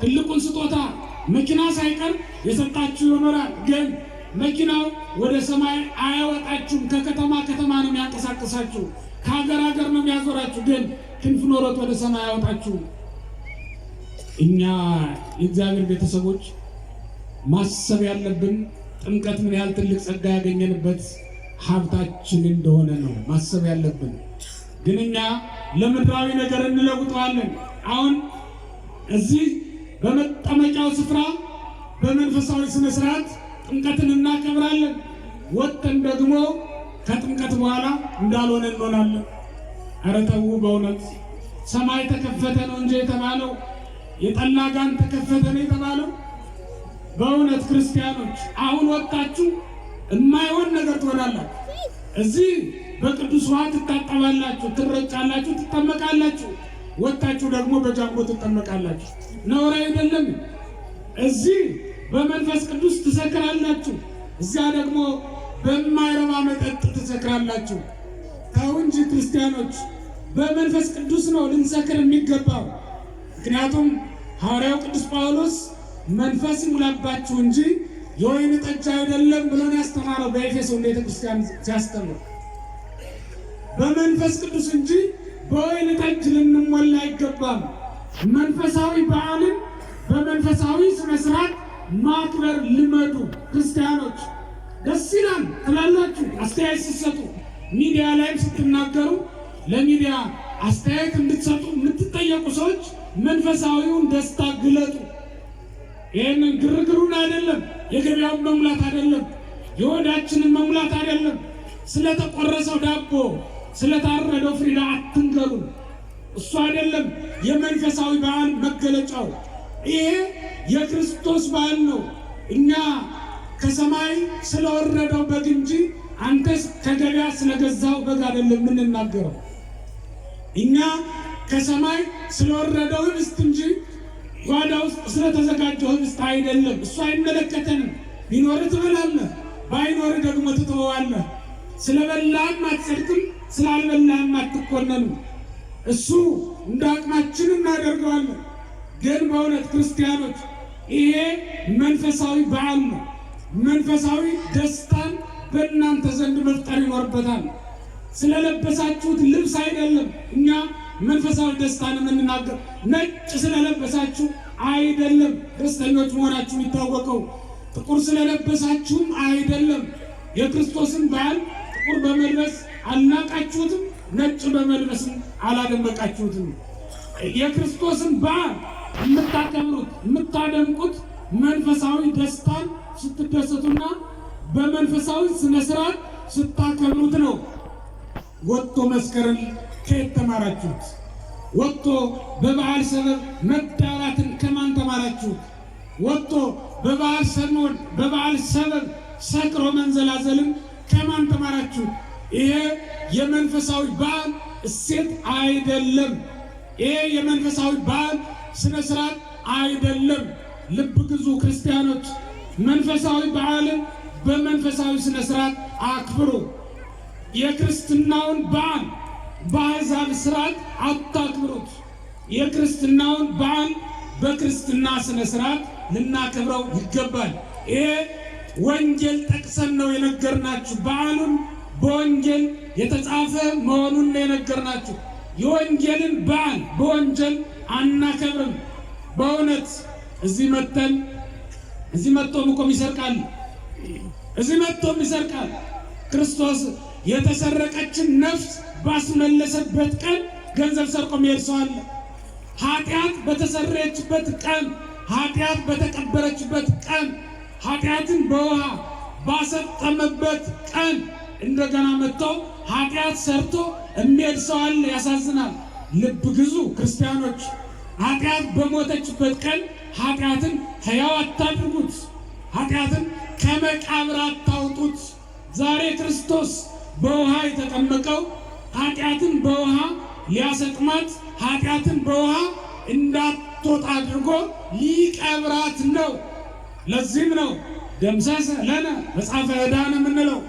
ትልቁን ስጦታ መኪና ሳይቀር የሰጣችሁ ይኖራል። ግን መኪናው ወደ ሰማይ አያወጣችሁም። ከከተማ ከተማ ነው የሚያንቀሳቅሳችሁ፣ ከሀገር ሀገር ነው የሚያዞራችሁ። ግን ክንፍ ኖሮት ወደ ሰማይ አያወጣችሁም። እኛ የእግዚአብሔር ቤተሰቦች ማሰብ ያለብን ጥምቀት ምን ያህል ትልቅ ጸጋ ያገኘንበት ሀብታችን እንደሆነ ነው ማሰብ ያለብን። ግን እኛ ለምድራዊ ነገር እንለውጠዋለን። አሁን እዚህ በመጠመቂያው ስፍራ በመንፈሳዊ ስነ ስርዓት ጥምቀትን እናከብራለን። ወጥተን ደግሞ ከጥምቀት በኋላ እንዳልሆነ እንሆናለን። ኧረ ተው በእውነት ሰማይ ተከፈተ ነው እንጂ የተባለው የጠላ ጋን ተከፈተ ነው የተባለው። በእውነት ክርስቲያኖች አሁን ወጣችሁ የማይሆን ነገር ትሆናላችሁ። እዚህ በቅዱስ ውሃ ትታጠባላችሁ፣ ትረጫላችሁ፣ ትጠመቃላችሁ። ወጣችሁ ደግሞ በጃንቦ ትጠመቃላችሁ። ነውር አይደለም። እዚህ በመንፈስ ቅዱስ ትሰክራላችሁ፣ እዚያ ደግሞ በማይረባ መጠጥ ትሰክራላችሁ። ተው እንጂ ክርስቲያኖች፣ በመንፈስ ቅዱስ ነው ልንሰክር የሚገባው። ምክንያቱም ሐዋርያው ቅዱስ ጳውሎስ መንፈስ ይሙላባችሁ እንጂ የወይን ጠጅ አይደለም ብሎን ያስተማረው በኤፌሶን ቤተክርስቲያን ሲያስተምር፣ በመንፈስ ቅዱስ እንጂ በወይን ጠጅ ልንሞላ አይገባም። መንፈሳዊ በዓልን በመንፈሳዊ ስነ ስርዓት ማክበር ልመዱ ክርስቲያኖች። ደስ ይላል ትላላችሁ አስተያየት ስትሰጡ፣ ሚዲያ ላይም ስትናገሩ፣ ለሚዲያ አስተያየት እንድትሰጡ የምትጠየቁ ሰዎች መንፈሳዊውን ደስታ ግለጡ። ይህንን ግርግሩን አይደለም፣ የገበያውን መሙላት አይደለም፣ የሆዳችንን መሙላት አይደለም። ስለተቆረሰው ዳቦ ስለታረደው ፍሪዳ አትንገሩ። እሱ አይደለም የመንፈሳዊ በዓል መገለጫው። ይሄ የክርስቶስ በዓል ነው። እኛ ከሰማይ ስለወረደው በግ እንጂ አንተስ ከገበያ ስለገዛው በግ አይደለም የምንናገረው። እኛ ከሰማይ ስለወረደው ህብስት እንጂ ጓዳ ውስጥ ስለተዘጋጀው ህብስት አይደለም። እሱ አይመለከተንም። ቢኖርህ ትበላለህ፣ ባይኖርህ ደግሞ ትተወዋለህ። ስለበላህም አትጸድቅም፣ ስላልበላህም አትኮነንም። እሱ እንደ አቅማችን እናደርገዋለን። ግን በእውነት ክርስቲያኖች ይሄ መንፈሳዊ በዓል ነው። መንፈሳዊ ደስታን በእናንተ ዘንድ መፍጠር ይኖርበታል። ስለለበሳችሁት ልብስ አይደለም እኛ መንፈሳዊ ደስታን የምንናገር። ነጭ ስለለበሳችሁ አይደለም ደስተኞች መሆናችሁ የሚታወቀው። ጥቁር ስለለበሳችሁም አይደለም። የክርስቶስን በዓል ጥቁር በመልበስ አልናቃችሁትም፣ ነጭ በመልበስም አላደመቃችሁትም። የክርስቶስን በዓል የምታከብሩት የምታደምቁት መንፈሳዊ ደስታን ስትደሰቱና በመንፈሳዊ ስነ ስርዓት ስታከብሩት ነው። ወጥቶ መስከረን ከየት ተማራችሁት? ወጥቶ በበዓል ሰበብ መዳራትን ከማን ተማራችሁት? ወጥቶ በበዓል ሰበብ ሰክሮ መንዘላዘልን ከማን ተማራችሁት? ይሄ የመንፈሳዊ በዓል እሴት አይደለም። ይሄ የመንፈሳዊ በዓል ስነ ስርዓት አይደለም። ልብ ግዙ ክርስቲያኖች፣ መንፈሳዊ በዓልን በመንፈሳዊ ስነ ስርዓት አክብሩ። የክርስትናውን በዓል በአሕዛብ ስርዓት አታክብሩት። የክርስትናውን በዓል በክርስትና ስነ ስርዓት ልናከብረው ይገባል። ይሄ ወንጌል ጠቅሰን ነው የነገርናችሁ። በዓሉን በወንጌል የተጻፈ መሆኑን ነው የነገርናችሁ። የወንጌልን በዓል በወንጀል አናከብርም። በእውነት እዚህ መጥቶም እኮ ይሰርቃል። እዚህ መጥቶም ይሰርቃል። ክርስቶስ የተሰረቀችን ነፍስ ባስመለሰበት ቀን ገንዘብ ሰርቆ የሚሄድ ሰው አለ። ኃጢአት በተሰረየችበት ቀን፣ ኃጢአት በተቀበረችበት ቀን፣ ኃጢአትን በውሃ ባሰጠመበት ቀን እንደገና መጥቶ ኃጢአት ሰርቶ የሚሄድ ሰው አለ። ያሳዝናል። ልብ ግዙ ክርስቲያኖች፣ ኃጢአት በሞተችበት ቀን ኃጢአትን ሕያው አታድርጉት። ኃጢአትን ከመቃብር አታውጡት። ዛሬ ክርስቶስ በውሃ የተጠመቀው ኃጢአትን በውሃ ሊያሰጥማት፣ ኃጢአትን በውሃ እንዳትወጣ አድርጎ ሊቀብራት ነው። ለዚህም ነው ደምሰሰ ለነ መጽሐፈ ዕዳን የምንለው።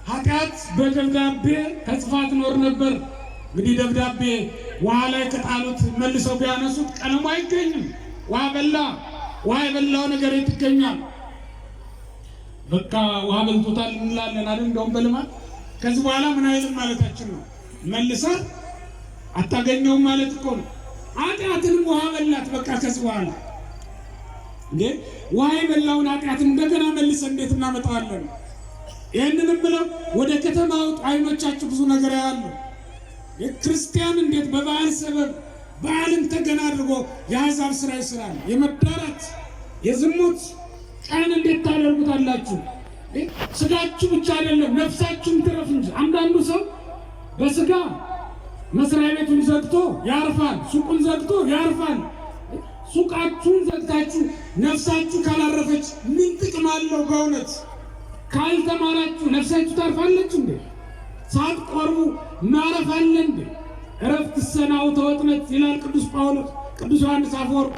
ኃጢአት በደብዳቤ ተጽፋ ትኖር ነበር። እንግዲህ ደብዳቤ ውሃ ላይ ከጣሉት መልሰው ቢያነሱት ቀለሙ አይገኝም። ውሃ የበላው ነገር የት ይገኛል? በቃ ውሃ በልቶታል እንላለን አይደል? እንደውም በልማት ከዚህ በኋላ ምን አይልም ማለታችን ነው። መልሰህ አታገኘውም ማለት እኮ ነው። ኃጢአትንም ውሃ በላት። በቃ ከዚህ በኋላ እንዴ ውሃ የበላውን ኃጢአትን እንደገና መልሰን እንዴት እናመጣዋለን? ይህንንም ብለው ወደ ከተማው አይኖቻችሁ ብዙ ነገር ያያሉ። የክርስቲያን እንዴት በበዓል ሰበብ በዓልን ተገና አድርጎ የአሕዛብ ስራ ይስራል። የመዳራት የዝሙት ቀን እንዴት ታደርጉታላችሁ? ስጋችሁ ብቻ አይደለም ነፍሳችሁም ትረፍ እንጂ። አንዳንዱ ሰው በስጋ መስሪያ ቤቱን ዘግቶ ያርፋል፣ ሱቁን ዘግቶ ያርፋል። ሱቃችሁን ዘግታችሁ ነፍሳችሁ ካላረፈች ምን ጥቅም አለው? በእውነት ካልተማራችሁ ነፍሳችሁ ታርፋለች እንዴ? ሳትቆርቡ ማረፍ አለ እንዴ? እረፍት ሰናው ተወጥነት ይላል ቅዱስ ዮሐንስ አፈወርቅ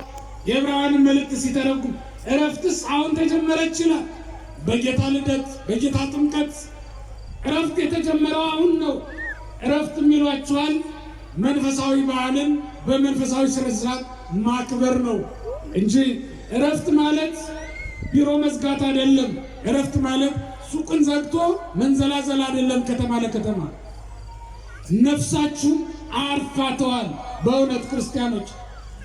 የዕብራውያንን መልእክት ሲተረጉም። እረፍትስ አሁን ተጀመረች ይላል። በጌታ ልደት በጌታ ጥምቀት እረፍት የተጀመረው አሁን ነው። እረፍት የሚሏችኋል መንፈሳዊ በዓልን በመንፈሳዊ ስነ ስርዓት ማክበር ነው እንጂ እረፍት ማለት ቢሮ መዝጋት አይደለም። እረፍት ማለት ሱቅን ዘግቶ መንዘላዘል አይደለም። ከተማ ለከተማ ነፍሳችሁ አርፋተዋል። በእውነት ክርስቲያኖች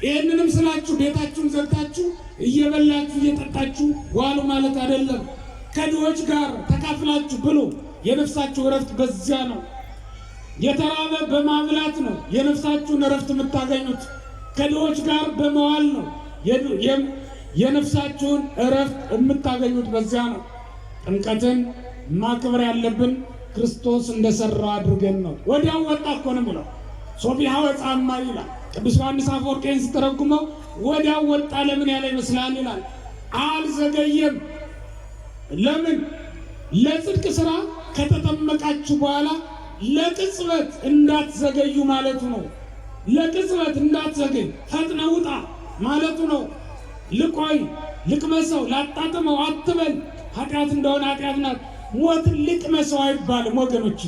ይህንንም ስላችሁ ቤታችሁን ዘግታችሁ እየበላችሁ እየጠጣችሁ ዋሉ ማለት አይደለም። ከድሆች ጋር ተካፍላችሁ ብሉ። የነፍሳችሁ እረፍት በዚያ ነው። የተራበ በማብላት ነው የነፍሳችሁን እረፍት የምታገኙት። ከድሆች ጋር በመዋል ነው የነፍሳችሁን እረፍት የምታገኙት በዚያ ነው። ጥምቀትን ማክበር ያለብን ክርስቶስ እንደሰራ አድርገን ነው። ወዲያው ወጣ እኮ ነው ብለው ሶቢሃ ወጻማ ይላል ቅዱስ ዮሐንስ አፈወርቅ ሲተረጉመው ወዲያው ወጣ ለምን ያለ ይመስላል ይላል። አልዘገየም። ለምን? ለጽድቅ ስራ ከተጠመቃችሁ በኋላ ለቅጽበት እንዳትዘገዩ ማለቱ ነው። ለቅጽበት እንዳትዘገይ ፈጥነህ ውጣ ማለቱ ነው። ልቆይ ልቅመሰው ላጣጥመው አትበል። ኃጢአት እንደሆነ ኃጢአት ናት። ሞትን ልቅመሰው አይባልም ወገኖች።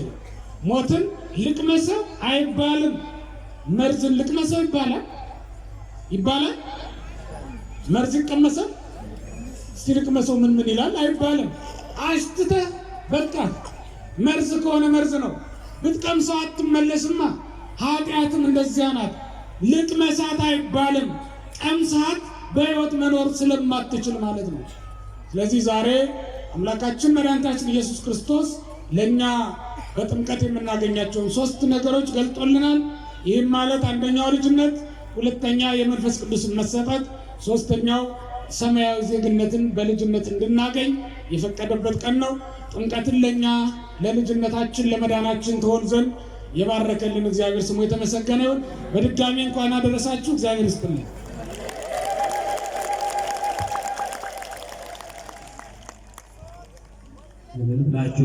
ሞትን ልቅመሰው አይባልም። መርዝን ልቅመሰው ይባላል። መርዝ ይቀመሳል? እስቲ ልቅመሰው ምን ይላል? አይባልም። አሽትተህ በቃ መርዝ ከሆነ መርዝ ነው። ብትቀምሰው አትመለስማ። ኃጢአትም እንደዚያ ናት። ልቅመሳት አይባልም። ቀምሳት በሕይወት መኖር ስለማትችል ማለት ነው። ስለዚህ ዛሬ አምላካችን መድኃኒታችን ኢየሱስ ክርስቶስ ለእኛ በጥምቀት የምናገኛቸውን 3 ነገሮች ገልጦልናል። ይህም ማለት አንደኛው ልጅነት፣ ሁለተኛ የመንፈስ ቅዱስን መሰጠት፣ ሶስተኛው ሰማያዊ ዜግነትን በልጅነት እንድናገኝ የፈቀደበት ቀን ነው። ጥምቀትን ለኛ ለልጅነታችን ለመዳናችን ትሆን ዘንድ የባረከልን እግዚአብሔር ስሙ የተመሰገነ ይሁን። በድጋሚ እንኳን አደረሳችሁ። እግዚአብሔር ይስጥልን።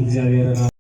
እግዚአብሔር